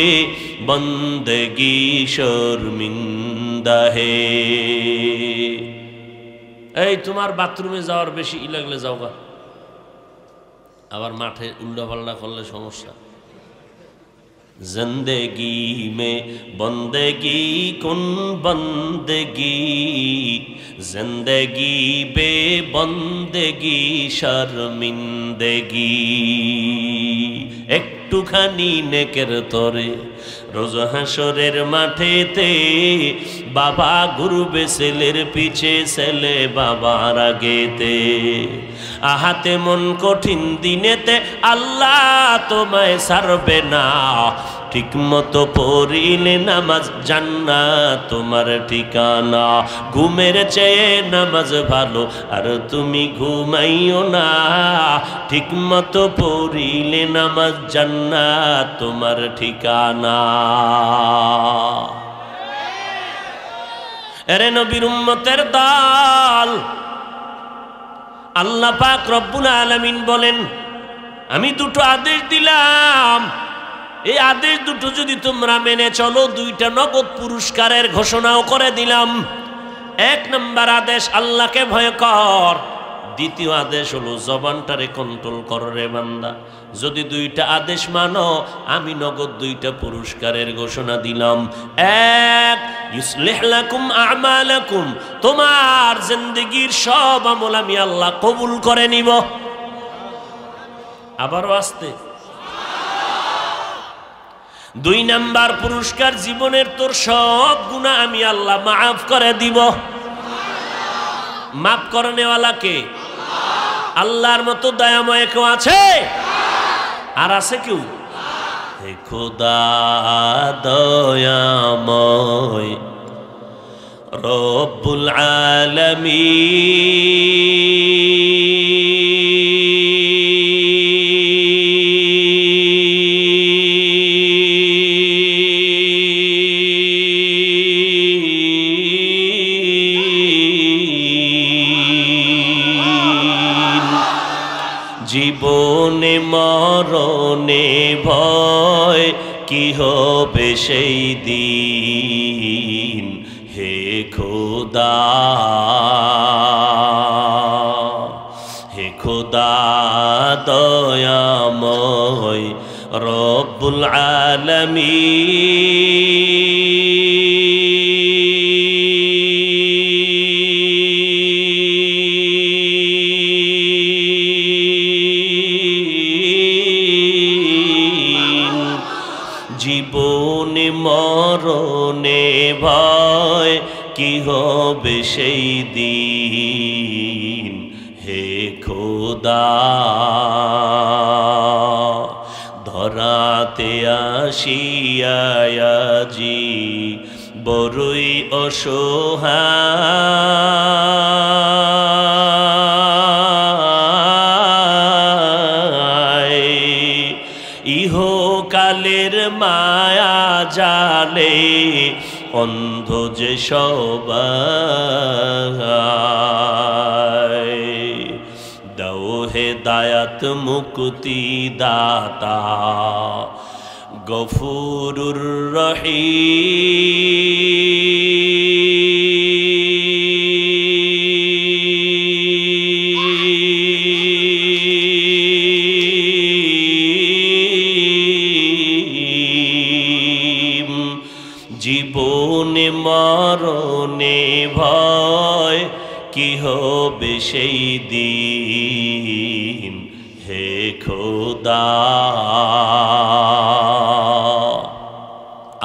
बंदगी शर्मिंदा है। এই তোমার বাথরুমে যাওয়ার বেশি ই লাগলে যাওগা, আবার মাঠে উল্টা পাল্টা করলে সমস্যা। जिंदगी में बंदगी कुन बंदगी, जिंदगी बे बंदगी शर्मिंदगी। একটুখানি নেকের তরে রোজ হাসরের মাঠেতে, বাবা ঘুরবে ছেলের পিছে, ছেলে বাবার আগেতে। আহাতে মন কঠিন দিনেতে আল্লাহ তোমায় ছাড়বে না, ঠিক মতো পড়িলে নামাজ জান্নাত তোমার ঠিকানা। ঘুমের চেয়ে নামাজ ভালো আর তুমি ঘুমাইও না, ঠিক মতো পড়িলে নামাজ জান্নাত তোমার ঠিকানা। এরে নবীর উম্মতের দল, আল্লাহ পাক রব্বুল আলামিন বলেন আমি দুটো আদেশ দিলাম, এই আদেশ দুটো যদি তোমরা মেনে চলো, দুইটা নগদ পুরস্কারের ঘোষণাও করে দিলাম। এক নম্বর আদেশ আল্লাহকে ভয় কর, দ্বিতীয় আদেশ হলো জবানটারে কন্ট্রোল কর রে বান্দা। যদি দুইটা আদেশ মানো, আমি নগদ দুইটা পুরস্কারের ঘোষণা দিলাম। এক, ইউসলিহ লাকুম আমালাকুম, তোমার জিন্দেগীর সব আমল আমি আল্লাহ কবুল করে নিব। আবারও আসতে। দুই নাম্বার পুরস্কার, জীবনের তোর সব গুনাহ আমি আল্লাহ মাফ করে দিব। মাফ করে নেওয়ালা কে? আল্লাহর মতো দয়াময় কেউ আছে? আর আছে কেউ? হে খোদা দয়াময় রব্বুল জীবনে মরণে ভয় কি হবে সেই দিন, হে খোদা হে খোদা দয়াময় রব্বুল আলামিন। জীবনে মরণে ভয় কি হবে সেই দিন হে খোদা ধরাতে আসিয়াজি বড়ই অসহায় ইহকালের মায়া জালে অন্ধ যে সবাই দাও হেদায়াত মুক্তি দাতা গফুরুর রহিম জীবনে মরণে ভয় কি হবে সেই দিন হে খোদা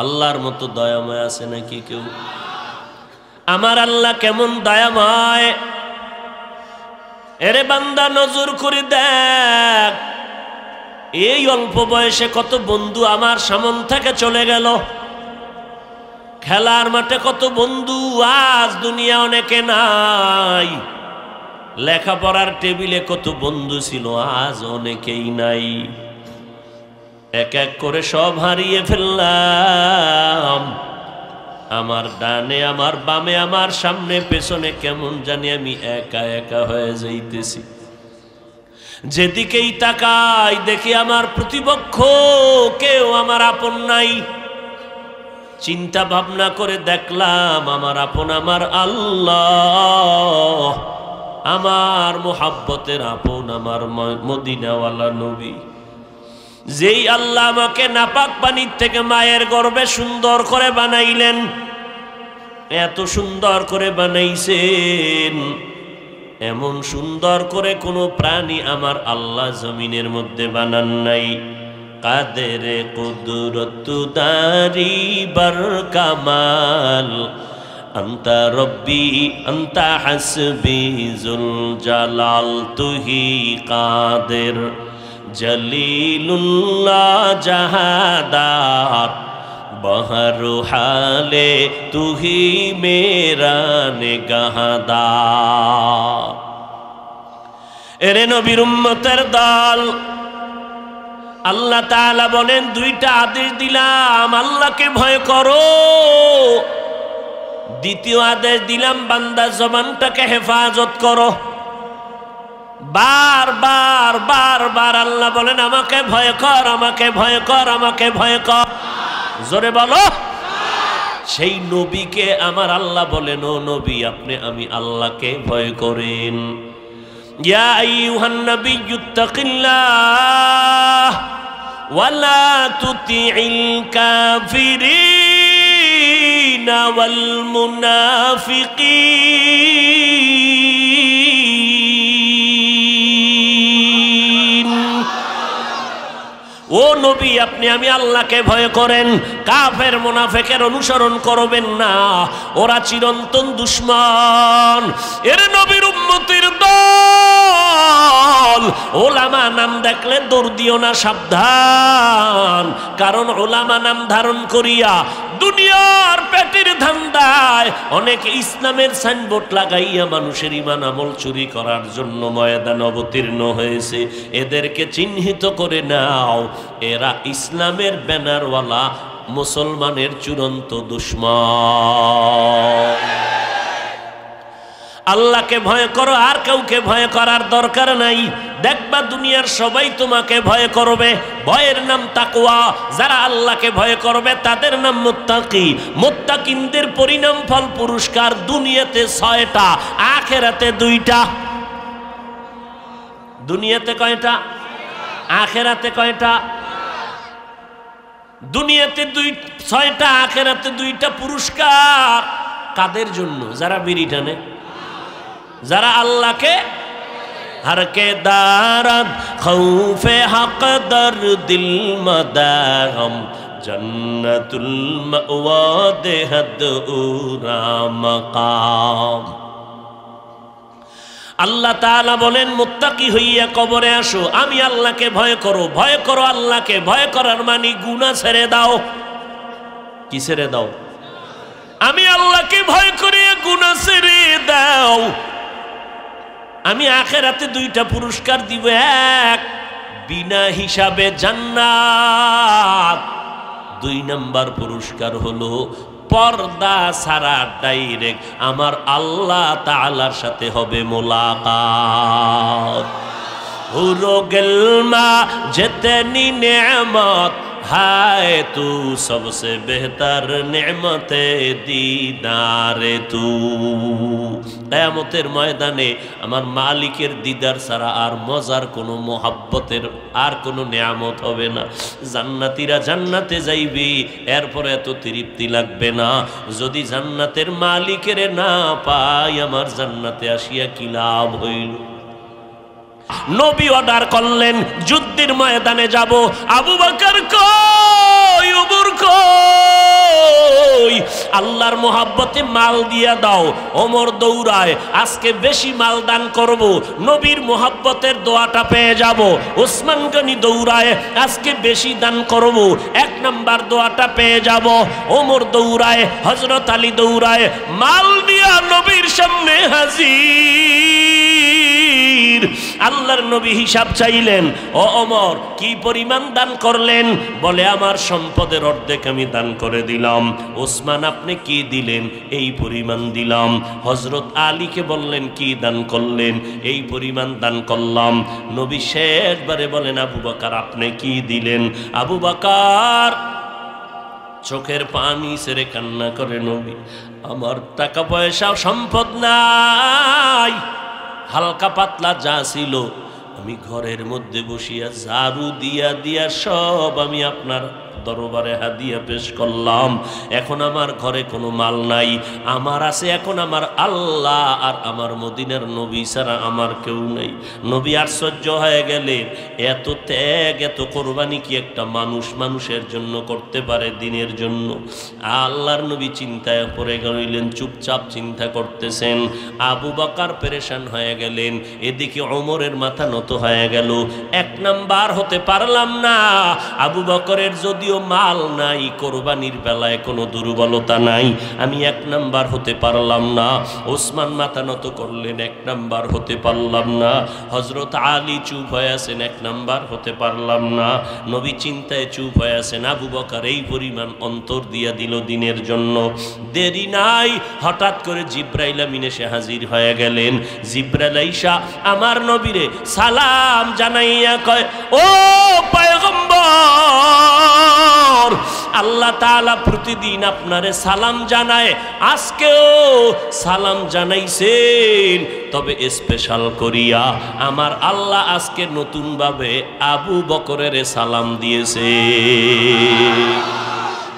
আল্লাহর মতো দয়াময় আছে নাকি কেউ আমার আল্লাহ কেমন দয়াময় এরে বান্দা নজর করে দেখ এই অল্প বয়সে কত বন্ধু আমার সামন থেকে চলে গেল খেলার মাঠে কত বন্ধু আজ দুনিয়া অনেকে নাই লেখাপড়ার টেবিলে কত বন্ধু ছিল আজ অনেকেই নাই এক এক করে সব হারিয়ে ফেললাম আমার ডানে আমার বামে আমার সামনে পেছনে কেমন জানি আমি একা একা হয়ে যাইতেছি যেদিকেই তাকাই দেখি আমার প্রতিপক্ষ কেউ আমার আপন নাই চিন্তা ভাবনা করে দেখলাম আমার আপন আমার আল্লাহ আমার মুহাব্বতের আপন আমার মদিনাওয়ালা নবী যেই আল্লাহ আমাকে নাপাক পানির থেকে মায়ের গর্ভে সুন্দর করে বানাইলেন এত সুন্দর করে বানাইছেন এমন সুন্দর করে কোনো প্রাণী আমার আল্লাহ জমিনের মধ্যে বানান নাই কাদের কুদরত দারি বার কামাল আন্তা রব্বি আন্তা হাসবি জুল জালাল তুহি কাদের জলিলুল্লাহ জাহাদার বহরু হালে তুহি মেরা নিগাহদার এরে নবীর উম্মতের দল আল্লাহ তাআলা বলেন দুইটা আদেশ দিলাম আল্লাহকে ভয় করো দ্বিতীয় আদেশ দিলাম বান্দা জবানটাকে হেফাজত করো বারবার বারবার আল্লাহ বলেন আমাকে ভয় কর আমাকে ভয় কর আমাকে ভয় কর জোরে বলো সেই নবীকে আমার আল্লাহ বলেন ও নবী আপনি আমি আল্লাহকে ভয় করেন ইয়া আইয়ুহান নাবিয়্যুত্তাকিল্লাহ ওয়ালা তুতিইল কাফিরিনা ওয়াল মুনাফিকিন ও নবী আপনি আমি আল্লাহকে ভয় করেন কাফের মুনাফিকের অনুসরণ করবেন না ওরা চিরন্তন দুশমন এর নবীর উম্মতের দল ওলামা নাম দেখলে দৌড় দিও না সাবধান কারণ ওলামা নাম ধারণ করিয়া দুনিয়ার পেটের ধান্দায় অনেক ইসলামের সাইনবোর্ড লাগাইয়া মানুষের ঈমান আমল চুরি করার জন্য ময়দান অবতীর্ণ হয়েছে এদেরকে চিহ্নিত করে নাও এরা ইসলামের ব্যানারওয়ালা মুসলমানের চূড়ান্ত দুশমন আল্লাহকে ভয় করো আর কাউকে ভয় করার দরকার নাই দেখবা দুনিয়ার সবাই তোমাকে ভয় করবে ভয়ের নাম তাকওয়া যারা আল্লাহকে ভয় করবে তাদের নাম মুত্তাকি মুত্তাকিনদের পরিণাম ফল পুরস্কার দুনিয়াতে 6টা আখিরাতে 2টা দুনিয়াতে কয়টা আখিরাতে কয়টা দুনিয়াতে 6টা আখিরাতে 2টা পুরস্কার কাদের জন্য যারা বিড়ি টানে যারা আল্লাহকে हर के दारद खौफे हक दर दिल मदागम জান্নাতুল মাওয়া দেহদুরা মাকাম। আল্লাহ তাআলা বলেন মুত্তাকি হইয়া কবরে আসো, আমি আল্লাহকে ভয় করো, ভয় করো আল্লাহকে। ভয় করার মানে গুনাহ ছেড়ে দাও। কি ছেড়ে দাও? আমি আল্লাহকে ভয় করিয়া গুনাহ ছেড়ে দাও। আমি আখিরাতে দুইটা পুরস্কার দিব, এক বিনা হিসাবে জান্নাত, 2 নাম্বার পুরস্কার হলো পর্দা ছাড়া ডাইরেক্ট আমার আল্লাহ তাআলার সাথে হবে মোলাকাত। হুরো গেলমা যেতনি নেমত হায় তু সবসে বেহতর নেমতে দিদারে তু। কিয়ামতের ময়দানে আমার মালিকের দিদার ছাড়া আর মজার কোনো মোহাব্বতের আর কোনো নিয়ামত হবে না। জান্নাতীরা জান্নাতে যাইবে, এরপরে এত তৃপ্তি লাগবে না। যদি জান্নাতের মালিকের না পাই, আমার জান্নাতে আসিয়া কি লাভ হইল? নবী অর্ডার করলেন যুদ্ধের ময়দানে যাব। আবু বকর কই, ওমর কই? আল্লাহর মোহাব্বতে মাল দিয়া দাও। ওমর দৌড়ায়, আজকে বেশি মাল দান করব, নবীর মোহাব্বতের দোয়াটা পেয়ে যাব। ওসমান গনি দৌড়ায়, আজকে বেশি দান করব, 1 নাম্বার দোয়াটা পেয়ে যাব। ওমর দৌড়ায়, হযরত আলী দৌড়ায়, মাল দিয়া নবীর সামনে হাজির। আল্লাহর নবী হিসাব চাইলেন, ও ওমর কি পরিমাণ দান করলেন? বলে আমার সম্পদের অর্ধেক আমি দান করে দিলাম। ওসমান আপনি কি দিলেন? এই পরিমাণ দিলাম। হযরত আলীকে বললেন কি দান করলেন? এই পরিমাণ দান করলাম। নবী শেষবারে বলেন আবু বকর আপনি কি দিলেন? আবু বকর চোখের পানি ছেড়ে কান্না করে, নবী আমার টাকা পয়সা সম্পদ নাই, হালকা পাতলা যা ছিল আমি ঘরের মধ্যে বসিয়া ঝাড়ু দিয়া দিয়া সব আমি আপনার দরবারে হাদিয়া পেশ করলাম। এখন আমার ঘরে কোনো মাল নাই, আমার আছে এখন আমার আল্লাহ আর আমার মদিনার নবী ছাড়া আমার কেউ নেই। নবী আশ্চর্য হয়ে গেলেন, এত ত্যাগ এত কোরবানি কি একটা মানুষ মানুষের জন্য করতে পারে, দিনের জন্য? আল্লাহর নবী চিন্তায় পড়ে গেলেন, চুপচাপ চিন্তা করতেছেন। আবু বকর পেরেশান হয়ে গেলেন, এদিকে ওমরের মাথা নত হয়ে গেল। 1 নাম্বার হতে পারলাম না। আবু বকরের যদিও মাল নাই, কোরবানির বেলায় কোনো দুর্বলতা নাই, আমি 1 নাম্বার হতে পারলাম না। ওসমান মাথা নত করলেন, 1 নাম্বার হতে পারলাম না। হযরত আলী চুপ হয়ে আছেন, 1 নাম্বার হতে পারলাম না। নবী চিন্তায় চুপ হয়ে আছেন। আবু বকর এই পরিমাণ অন্তর দিয়া দিল দিনের জন্য। দেরি নাই, হঠাৎ করে জিব্রাইল আমিন এসে হাজির হয়ে গেলেন। জিব্রাইল আইসা আমার নবীরে সালাম জানাইয়া কয়, ও পয়গম্বর, আল্লাহ তাআলা প্রতিদিন আপনারে সালাম জানায়, আজকেও সালাম জানাইছেন, তবে স্পেশাল করিয়া আমার আল্লাহ আজকে নতুন ভাবে আবু বকরের সালাম দিয়েছে।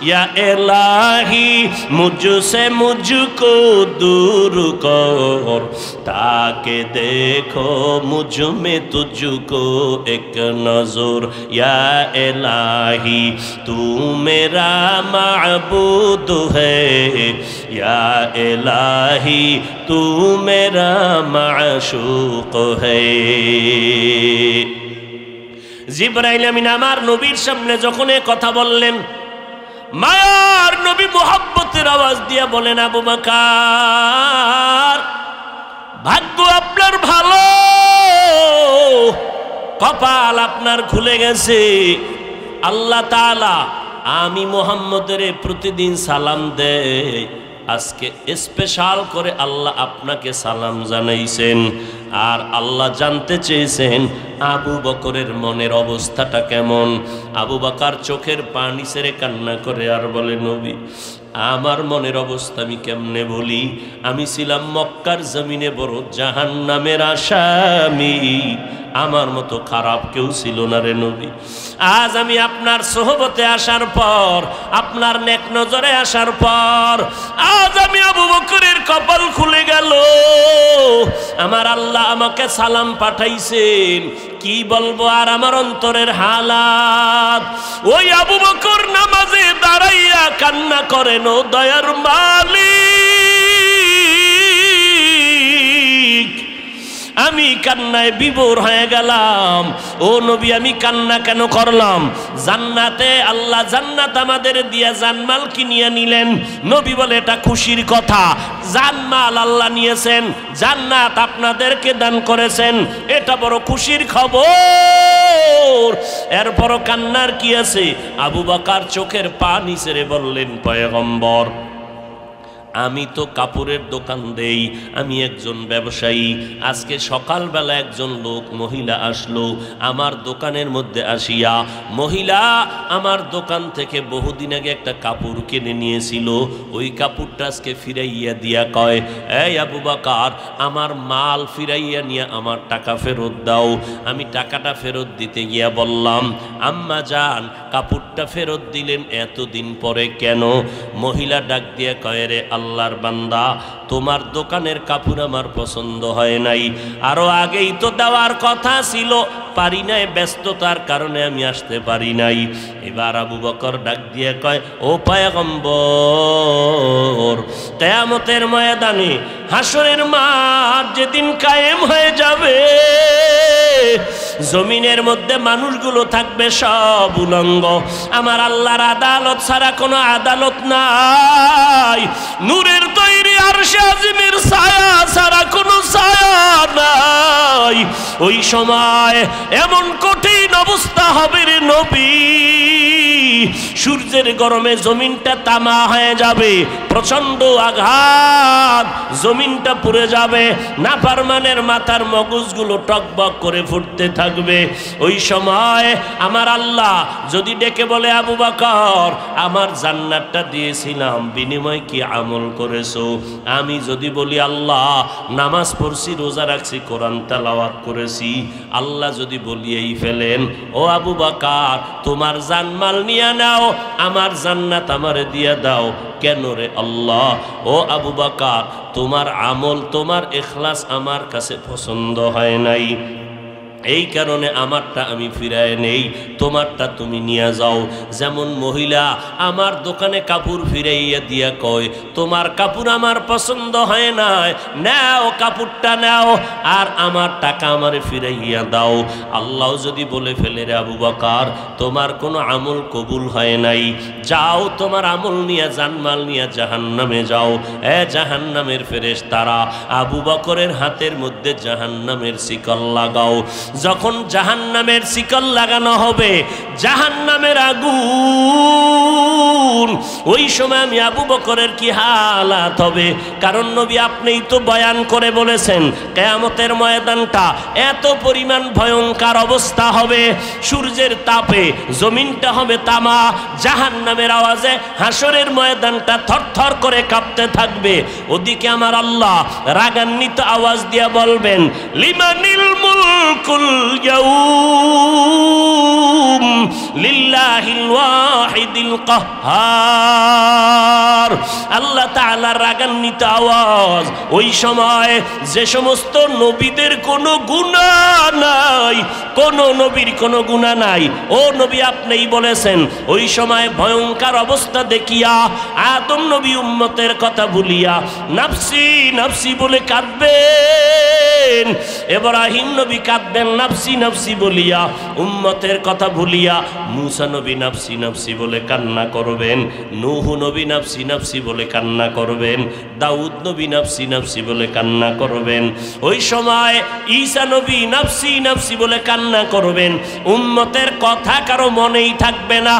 या इलाही मुझसे मुझको दूर कर, ताकि देखो मुझ में तुझको एक नजर। या इलाही तू मेरा माबूद है, या इलाही तू मेरा माशूक है। জিবরাইল আমিন আমার নবীর সামনে যখন এই কথা বললেন, মায়ার নবী মোহাব্বতের আওয়াজ দিয়ে বলেন, আবু বকর ভাগ্য আপনার ভালো, কপাল আপনার খুলে গেছে। আল্লাহ তাআলা আমি মুহাম্মদের প্রতিদিন সালাম দেয়, আজকে স্পেশাল করে আল্লাহ আপনাকে সালাম জানাইছেন। আর আল্লাহ জানতে চেয়েছেন আবু বকরের মনের অবস্থাটা কেমন। আবু বকর চোখের পানি ছেড়ে কান্না করে আর বলে, নবী আমার মনের অবস্থা আমি কেমনে বলি? আমি ছিলাম মক্কার জমিনে বড় জাহান্নামের আসামি, আমার মতো খারাপ কেউ ছিল না রে নবী। আজ আমি আপনার সোহবতে আসার পর, আপনার নেক নজরে আসার পর, আজ আমি আবু বকরের কপাল খুলে গেল। আমার আল্লাহ আমাকে সালাম পাঠাইছেন, কি বলবো আর আমার অন্তরের হালাত। ওই আবু বকর নামাজে দাঁড়াইয়া কান্না করেন, ও দয়ার মালিক, আমি কান্নায় বিভোর হয়ে গেলাম। ও নবী, আমি কান্না কেন করলাম? জান্নাতে আল্লাহ জান্নাত আমাদের দিয়া জানমাল কিনিয়ে নিলেন। নবী বলে এটা খুশির কথা, জানমাল আল্লাহ নিয়েছেন, জান্নাত আপনাদেরকে দান করেছেন, এটা বড় খুশির খবর। এরপরও কান্নার কি আছে? আবু বকর চোখের পানি ছেড়ে বললেন, পয়গম্বর, আমি তো কাপড়ের দোকান দেই, আমি একজন ব্যবসায়ী। আজকে সকালবেলা একজন লোক মহিলা আসলো আমার দোকানের মধ্যে আসিয়া। মহিলা আমার দোকান থেকে বহুদিন আগে একটা কাপড় কিনে নিয়েছিল, ওই কাপড়টা আজকে ফিরাইয়া দিয়া কয়, এই আবু বকর, আমার মাল ফিরাইয়া নিয়ে আমার টাকা ফেরত দাও। আমি টাকাটা ফেরত দিতে গিয়া বললাম, আম্মা জান, কাপড়টা ফেরত দিলেন এতদিন পরে কেন? মহিলা ডাক দিয়া কয়, রে আল্লাহর বান্দা, তোমার দোকানের কাপড় আমার পছন্দ হয় নাই, আরো আগেই তো দেওয়ার কথা ছিল, পারি নাই, ব্যস্ততার কারণে আমি আসতে পারি নাই। এবার আবু বকর ডাক দিয়ে কয়, ও পয়গম্বর, কিয়ামতের ময়দানে হাসরের মাঠ যেদিন কায়েম হয়ে যাবে, জমিনের মধ্যে মানুষগুলো থাকবে সব উলঙ্গ, আমার আল্লাহর আদালত ছাড়া কোনো আদালত নাই, নূরের তৈরি আরশে আজিমের ছায়া ছাড়া কোনো ছায়া নাই। ওই সময় এমন কঠিন অবস্থা হবে রে নবী, সূর্যের গরমে জমিনটা তামা হয়ে যাবে, প্রচন্ড আঘাত, জমিনটা পুড়ে যাবে, নাফরমানের মাথার মগজগুলো টকবক করে ফুটতে থাকবে। ওই সময় আমার আল্লাহ যদি ডেকে বলে, আবু বকর, আমার জান্নাতটা দিয়েছিলাম, বিনিময় কি আমল করেছো? আমি যদি বলি, আল্লাহ নামাজ পড়ছি, রোজা রাখছি, কোরআন তেলাওয়াত করেছি, আল্লাহ যদি বলিয়েই ফেলেন, ও আবু বকর, তোমার জানমাল নিয়ে নাও, আমার জান্নাত আমারে দিয়ে দাও, কেন রে আল্লাহ? ও আবু বকর, তোমার আমল, তোমার ইখলাস আমার কাছে পছন্দ হয় নাই, এই কারণে আমারটা আমি ফিরায় নেই, তোমারটা তুমি নিয়ে যাও। যেমন মহিলা আমার দোকানে কাপড় ফিরাইয়া দিয়া কয়, তোমার কাপড় আমার পছন্দ হয় নাই, নাও কাপড়টা নাও, আর আমার টাকা আমারে ফিরাইয়া দাও। আল্লাহ যদি বলে ফেলে, রে আবু বকর, তোমার কোনো আমল কবুল হয় নাই, যাও তোমার আমল নিয়ে, জানমাল নিয়ে জাহান্নামে যাও। জাহান্নামের ফেরেশতারা আবু বকরের হাতের মধ্যে জাহান্নামের শিকল লাগাও। যখন জাহান্নামের শিকল লাগানো হবে, জাহান্নামের আগুন, ওই সময় আমি আবু বকরের কি হালাত হবে? কারণ নবী আপনিই তো বয়ান করে বলেছেন, কিয়ামতের ময়দানটা এত পরিমাণ ভয়ঙ্কর অবস্থা হবে, সূর্যের তাপে জমিনটা হবে তামা, জাহান্নামের আওয়াজে হাসরের ময়দানটা থরথর করে কাঁপতে থাকবে। ওদিকে আমার আল্লাহ রাগান্বিত আওয়াজ দিয়ে বলবেন, লিমানিল মুলকুল ইয়াউম লিল্লাহিল ওয়াহিদিল কাহ্হার। আল্লাহ তাআলার রাগান্বিত আওয়াজ। ওই সময় যে সমস্ত নবীদের কোনো গুনাহ নাই, কোন নবীর কোনো গুনাহ নাই, ও নবী আপনিই বলেছেন, ওই সময় ভয়ঙ্কর অবস্থা দেখিয়া আদম নবী উম্মতের কথা ভুলিয়া নাফসি নাফসি বলে কাঁদবেন, ইব্রাহিম নবী কাঁদবেন নাফসি নাফসি বলিয়া, উম্মতের কথা ভুলিয়া মুসা নবী নাফসি নাফসি বলে কান্না করবেন, নূহ নবী নাফসি নাফসি বলে কান্না করবেন, দাউদ নবী নাফসি নাফসি বলে কান্না করবেন। ওই সময় ঈসা নবী নাফসি নাফসি বলে কান্না করবেন, উম্মতের কথা কারো মনেই থাকবে না,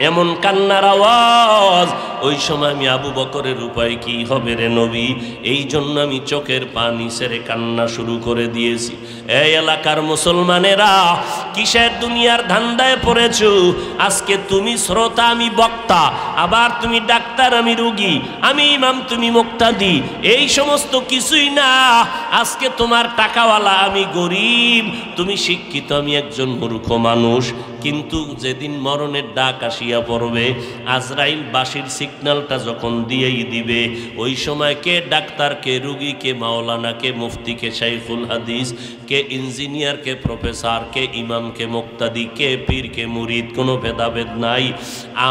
এমন কান্নার আওয়াজ। ওই সময় আমি আবু বকরের উপায় কি হবে রে নবী? এই জন্য আমি চোখের পানি ছেড়ে কান্না শুরু করে দিয়েছি। এই এলাকার মুসলমানেরা, কিসের দুনিয়ার ধান্দায় পড়েছো? আজকে তুমি শ্রোতা, আমি বক্তা, আবার তুমি ডাক্তার, আমি রোগী, আমি ইমাম, তুমি মুক্তাদি, এই সমস্ত কিছুই না। আজকে তোমার টাকাওয়ালা, আমি গরিব, তুমি শিক্ষিত, আমি একজন মূর্খ মানুষ, কিন্তু যেদিন মরণের ডাক আসিয়া পড়বে, আজরাইল বাঁশির সিগন্যালটা যখন দিয়েই দিবে, ওই সময় কে ডাক্তার, কে রুগী, কে মাওলানা, কে মুফতি, কে শাইখুল হাদিস, কে ইঞ্জিনিয়ার, কে প্রফেসর, কে ইমাম, কে মুক্তাদি, কে পীর, কে মুরিদ, কোনো ভেদাভেদ নাই।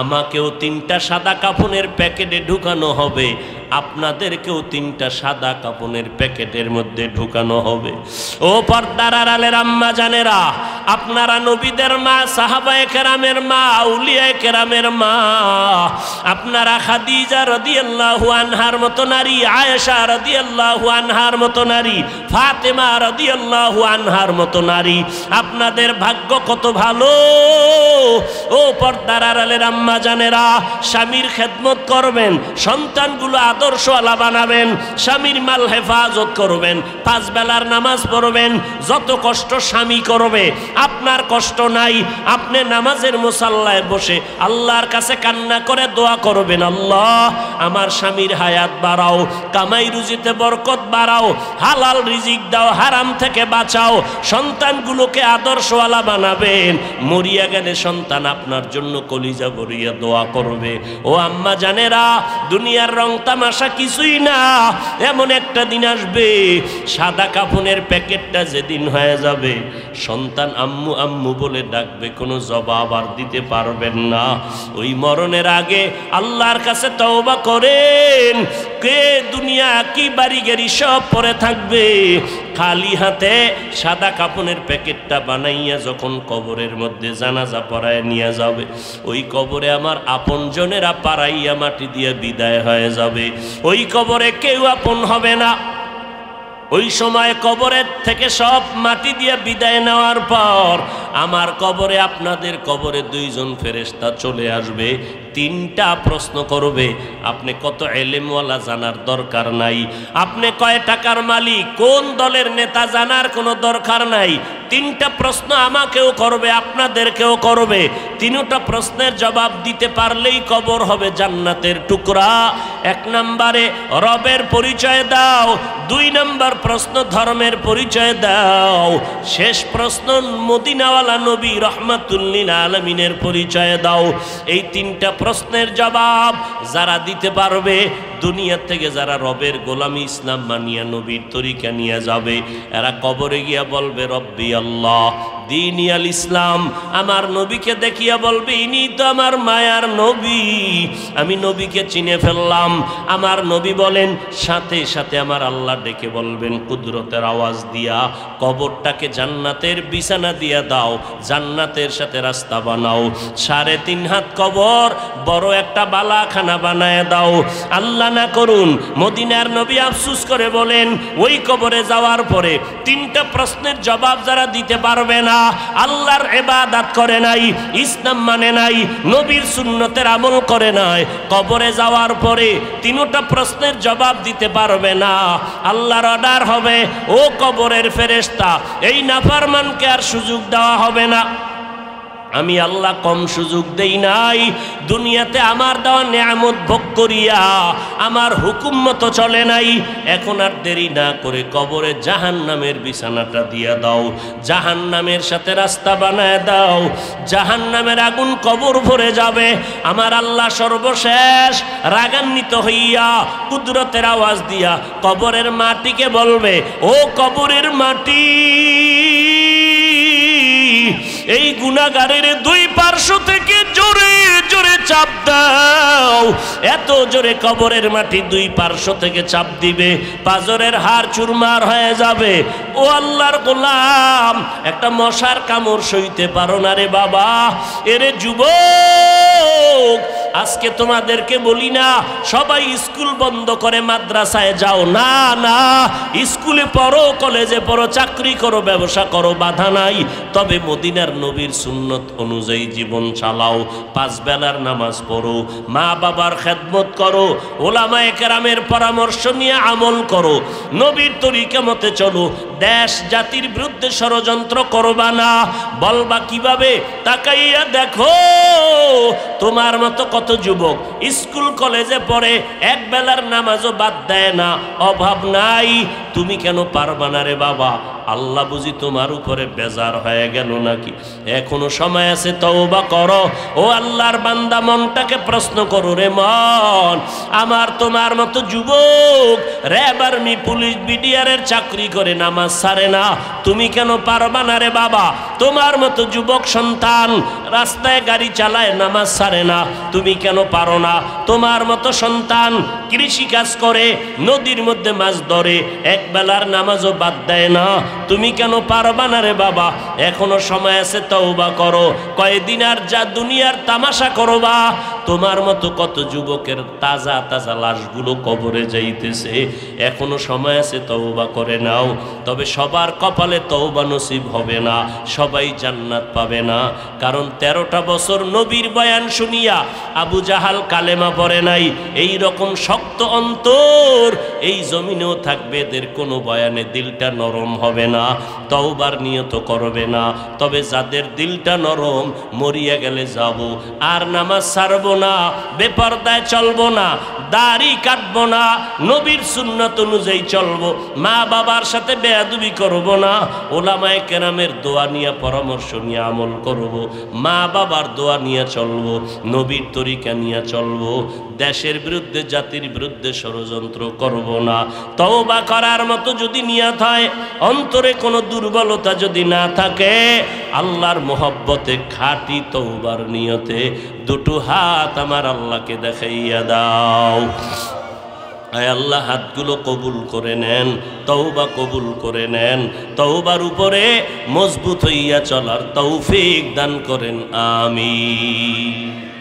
আমাকেও 3টা সাদা কাফনের প্যাকেটে ঢুকানো হবে, আপনাদেরকেও 3টা সাদা কাফনের প্যাকেটের মধ্যে ঢুকানো হবে। ও পর্দার আড়ালের আম্মা জানেরা, আপনারা নবীদের মা, সাহাবায়ে কেরামের মা, আউলিয়ায়ে কেরামের মা, আপনারা খাদিজা রাদিয়াল্লাহু আনহার মতো নারী, আয়েশা রাদিয়াল্লাহু আনহার মতো নারী, ফাতেমা রাদিয়াল্লাহু আনহার মতো নারী, আপনাদের ভাগ্য কত ভালো। ও পর্দার আড়ালের আম্মা জানেরা, স্বামীর খেদমত করবেন, সন্তানগুলো আদর্শওয়ালা বানাবেন, স্বামীর মাল হেফাজত করবেন, 5 বেলার নামাজ পড়বেন। যত কষ্ট স্বামী করবে, আপনার কষ্ট নাই। আপনি নামাজের মুসাল্লায় বসে আল্লাহর কাছে কান্না করে দোয়া করবেন, আল্লাহ আমার স্বামীর হায়াত বাড়াও, কামাই রুজিতে বরকত বাড়াও, হালাল রিজিক দাও, হারাম থেকে বাঁচাও, সন্তানগুলোকে আদর্শওয়ালা বানাবেন। মরিয়া গেলে সন্তান আপনার জন্য কলিজা ভরিয়া দোয়া করবে। ও আম্মা জানেরা, দুনিয়ার রং তামাশা কিছুই না। এমন একটা দিন আসবে, সাদা কাফনের প্যাকেটটা যেদিন হয়ে যাবে, সন্তান আম্মু আম্মু বলে ডাকবে, কোনো জবাব আর দিতে পারবেন না। ওই মরণের আগে আল্লাহর কাছে তওবা করেন। কে দুনিয়া কি বাড়ি গাড়ি সব পরে থাকবে, খালি হাতে সাদা কাফনের প্যাকেটটা বানাইয়া যখন কবরের মধ্যে জানাজা পড়ায় নিয়ে যাবে, ওই কবরে আমার আপনজনেরা পাড়াইয়া মাটি দিয়ে বিদায় হয়ে যাবে। ওই কবরে কেউ আপন হবে না। ওই সময় কবরের থেকে সব মাটি দিয়ে বিদায় নেওয়ার পর আমার কবরে, আপনাদের কবরে 2 জন ফেরেশতা চলে আসবে। 3টা প্রশ্ন করবে। আপনি কত এলেমওয়ালা জানার দরকার নাই, আপনি কয় টাকার মালিক, কোন দলের নেতা জানার কোনো দরকার নাই। 3টা প্রশ্ন আমাকেও করবে, আপনাদেরকেও করবে। 3টা প্রশ্নের জবাব দিতে পারলেই কবর হবে জান্নাতের টুকরা। 1 নম্বরে রবের পরিচয় দাও, 2 নম্বর প্রশ্ন ধর্মের পরিচয় দাও, শেষ প্রশ্ন মদিনাওয়ালা নবী রহমাতুল লিল আলামিনের পরিচয় দাও। এই 3টা প্রশ্নের জবাব যারা দিতে পারবে, দুনিয়া থেকে যারা রবের গোলামি ইসলাম মানিয়া নবীর তরিকা নিয়ে যাবে, এরা কবরে গিয়া বলবে রব্বি আল্লাহ দীনি আল ইসলাম। আমার নবীকে দেখিয়া বলবে, ইনি তো আমার মায়ার নবী, আমি নবীকে চিনে ফেললাম। আমার নবী বলেন, সাথে সাথে আমার আল্লাহ ডেকে বলবেন কুদরতের আওয়াজ দিয়া, কবরটাকে জান্নাতের বিছানা দিয়া দাও, জান্নাতের সাথে রাস্তা বানাও। 3.5 হাত কবর, বড় একটা বালাখানা বানায় দাও। আল্লাহ না করুন, মদিনার নবী আফসোস করে বলেন, ওই কবরে যাওয়ার পরে 3টা প্রশ্নের জবাব যারা দিতে পারবে না, আল্লাহর ইবাদত করে নাই, ইসলাম মানে নাই, নবীর সুন্নতের আমল করে নাই, কবরে যাওয়ার পরে 3টা প্রশ্নের জবাব দিতে পারবে না, আল্লাহর অর্ডার হবে, ও কবরের ফেরেশতা, এই নাফরমানকে আর সুযোগ দেওয়া হবে না। আমি আল্লাহ কম সুযোগ দেই নাই। দুনিয়াতে আমার দেওয়া নিয়ামত ভোগ করিয়া আমার হুকুম মতো চলে নাই। এখন আর দেরি না করে কবরে জাহান্নামের বিছানাটা দিয়া দাও, জাহান্নামের সাথে রাস্তা বানায় দাও, জাহান্নামের আগুন কবর ভরে যাবে। আমার আল্লাহ সর্বশেষ রাগান্বিত হইয়া কুদরতের আওয়াজ দিয়া কবরের মাটিকে বলবে, ও কবরের মাটি, এই গুনাহগারের 2 পার্শ্ব থেকে জোরে জোরে চাপ দাও। এত জোরে কবরের মাটি 2 পার্শ্ব থেকে চাপ দিবে, পাজরের হাড় চুরমার হয়ে যাবে। ও আল্লাহর গোলাম, একটা মশার কামড় সইতে পারো না রে বাবা। এরে যুবক, আজকে তোমাদেরকে বলি না সবাই স্কুল বন্ধ করে মাদ্রাসায় যাও, না না, স্কুলে পড়ো, কলেজে পড়ো, চাকরি করো, ব্যবসা করো, বাধা নাই। তবে মদিনার নবীর সুন্নত অনুযায়ী জীবন চালাও, 5 বেলার নামাজ পড়ো, মা বাবার খেদমত করো, ওলামায়ে কেরামের পরামর্শ নিয়ে আমল করো, নবীর তরিকা মতে চলো। দেশ জাতির বিরুদ্ধে ষড়যন্ত্র করবা না। বলবা কিভাবে? তাকাইয়া দেখো তোমার মতো কত যুবক স্কুল কলেজে পড়ে, 1 বেলার নামাজও বাদ দেয় না, অভাব নাই। তুমি কেন পারবা না রে বাবা? আল্লাহ বুঝি তোমার উপরে বেজার হয়ে গেল নাকি? এখনো সময় আছে, তওবা করো। ও আল্লাহর বান্দা, মনটাকে প্রশ্ন করো রে মন। আমার তোমার মতো যুবক র্যাব, আর্মি, পুলিশ, বিডিআরের চাকরি করে নামাজ ছাড়ে না, তুমি কেন পারবা না রে বাবা? তোমার মতো যুবক সন্তান রাস্তায় গাড়ি চালায়, নামাজ ছাড়ে না, তুমি কেন পারো না? তোমার মতো সন্তান কৃষি কাজ করে, নদীর মধ্যে মাছ ধরে, এক বেলার নামাজও বাদ দেয় না, তুমি কেন পারবা না রে বাবা? এখনো সময় আছে, তওবা করো। কয়দিন আর যা দুনিয়ার তামাশা করবা? তোমার মতো কত যুবকের তাজা তাজা লাশগুলো কবরে যাইতেছে, এখনো সময় আছে, তওবা করে নাও। তবে সবার কপালে তওবা নসিব হবে না, সবাই জান্নাত পাবে না। কারণ 13টা বছর নবীর বয়ান শুনিয়া আবু জাহাল কালেমা পড়ে নাই। এই রকম শক্ত অন্তর এই জমিনেও থাকবে, এদের কোনো বয়ানে দিলটা নরম হবে না, তওবার নিয়ত করবে না। তবে যাদের দিলটা নরম, মরিয়া গেলে যাব, আর নামাজ ছাড়বো না, বেপরদায় চলবো না, দাড়ি কাটবো না, নবীর সুন্নাত অনুযায়ী চলবো, মা বাবার সাথে বেয়াদবি করবো না, ওলামায়ে কেরামের দোয়া নিয়ে, পরামর্শ নিয়ে আমল করব, মা বাবার দোয়া নিয়ে চলবো, নবীর তরিকা নিয়ে চলবো, দেশের বিরুদ্ধে, জাতির বিরুদ্ধে ষড়যন্ত্র করব না। তওবা করার মতো যদি নিয়ত হয়, অন্তরে কোনো দুর্বলতা যদি না থাকে, আল্লাহর মোহব্বতে খাঁটি তওবার নিয়তে দুটো হাত আমার আল্লাহকে দেখাইয়া দাও। আয় আল্লাহ, হাতগুলো কবুল করে নেন, তওবা কবুল করে নেন, তওবার উপরে মজবুত হইয়া চলার তৌফিক দান করেন, আমিন।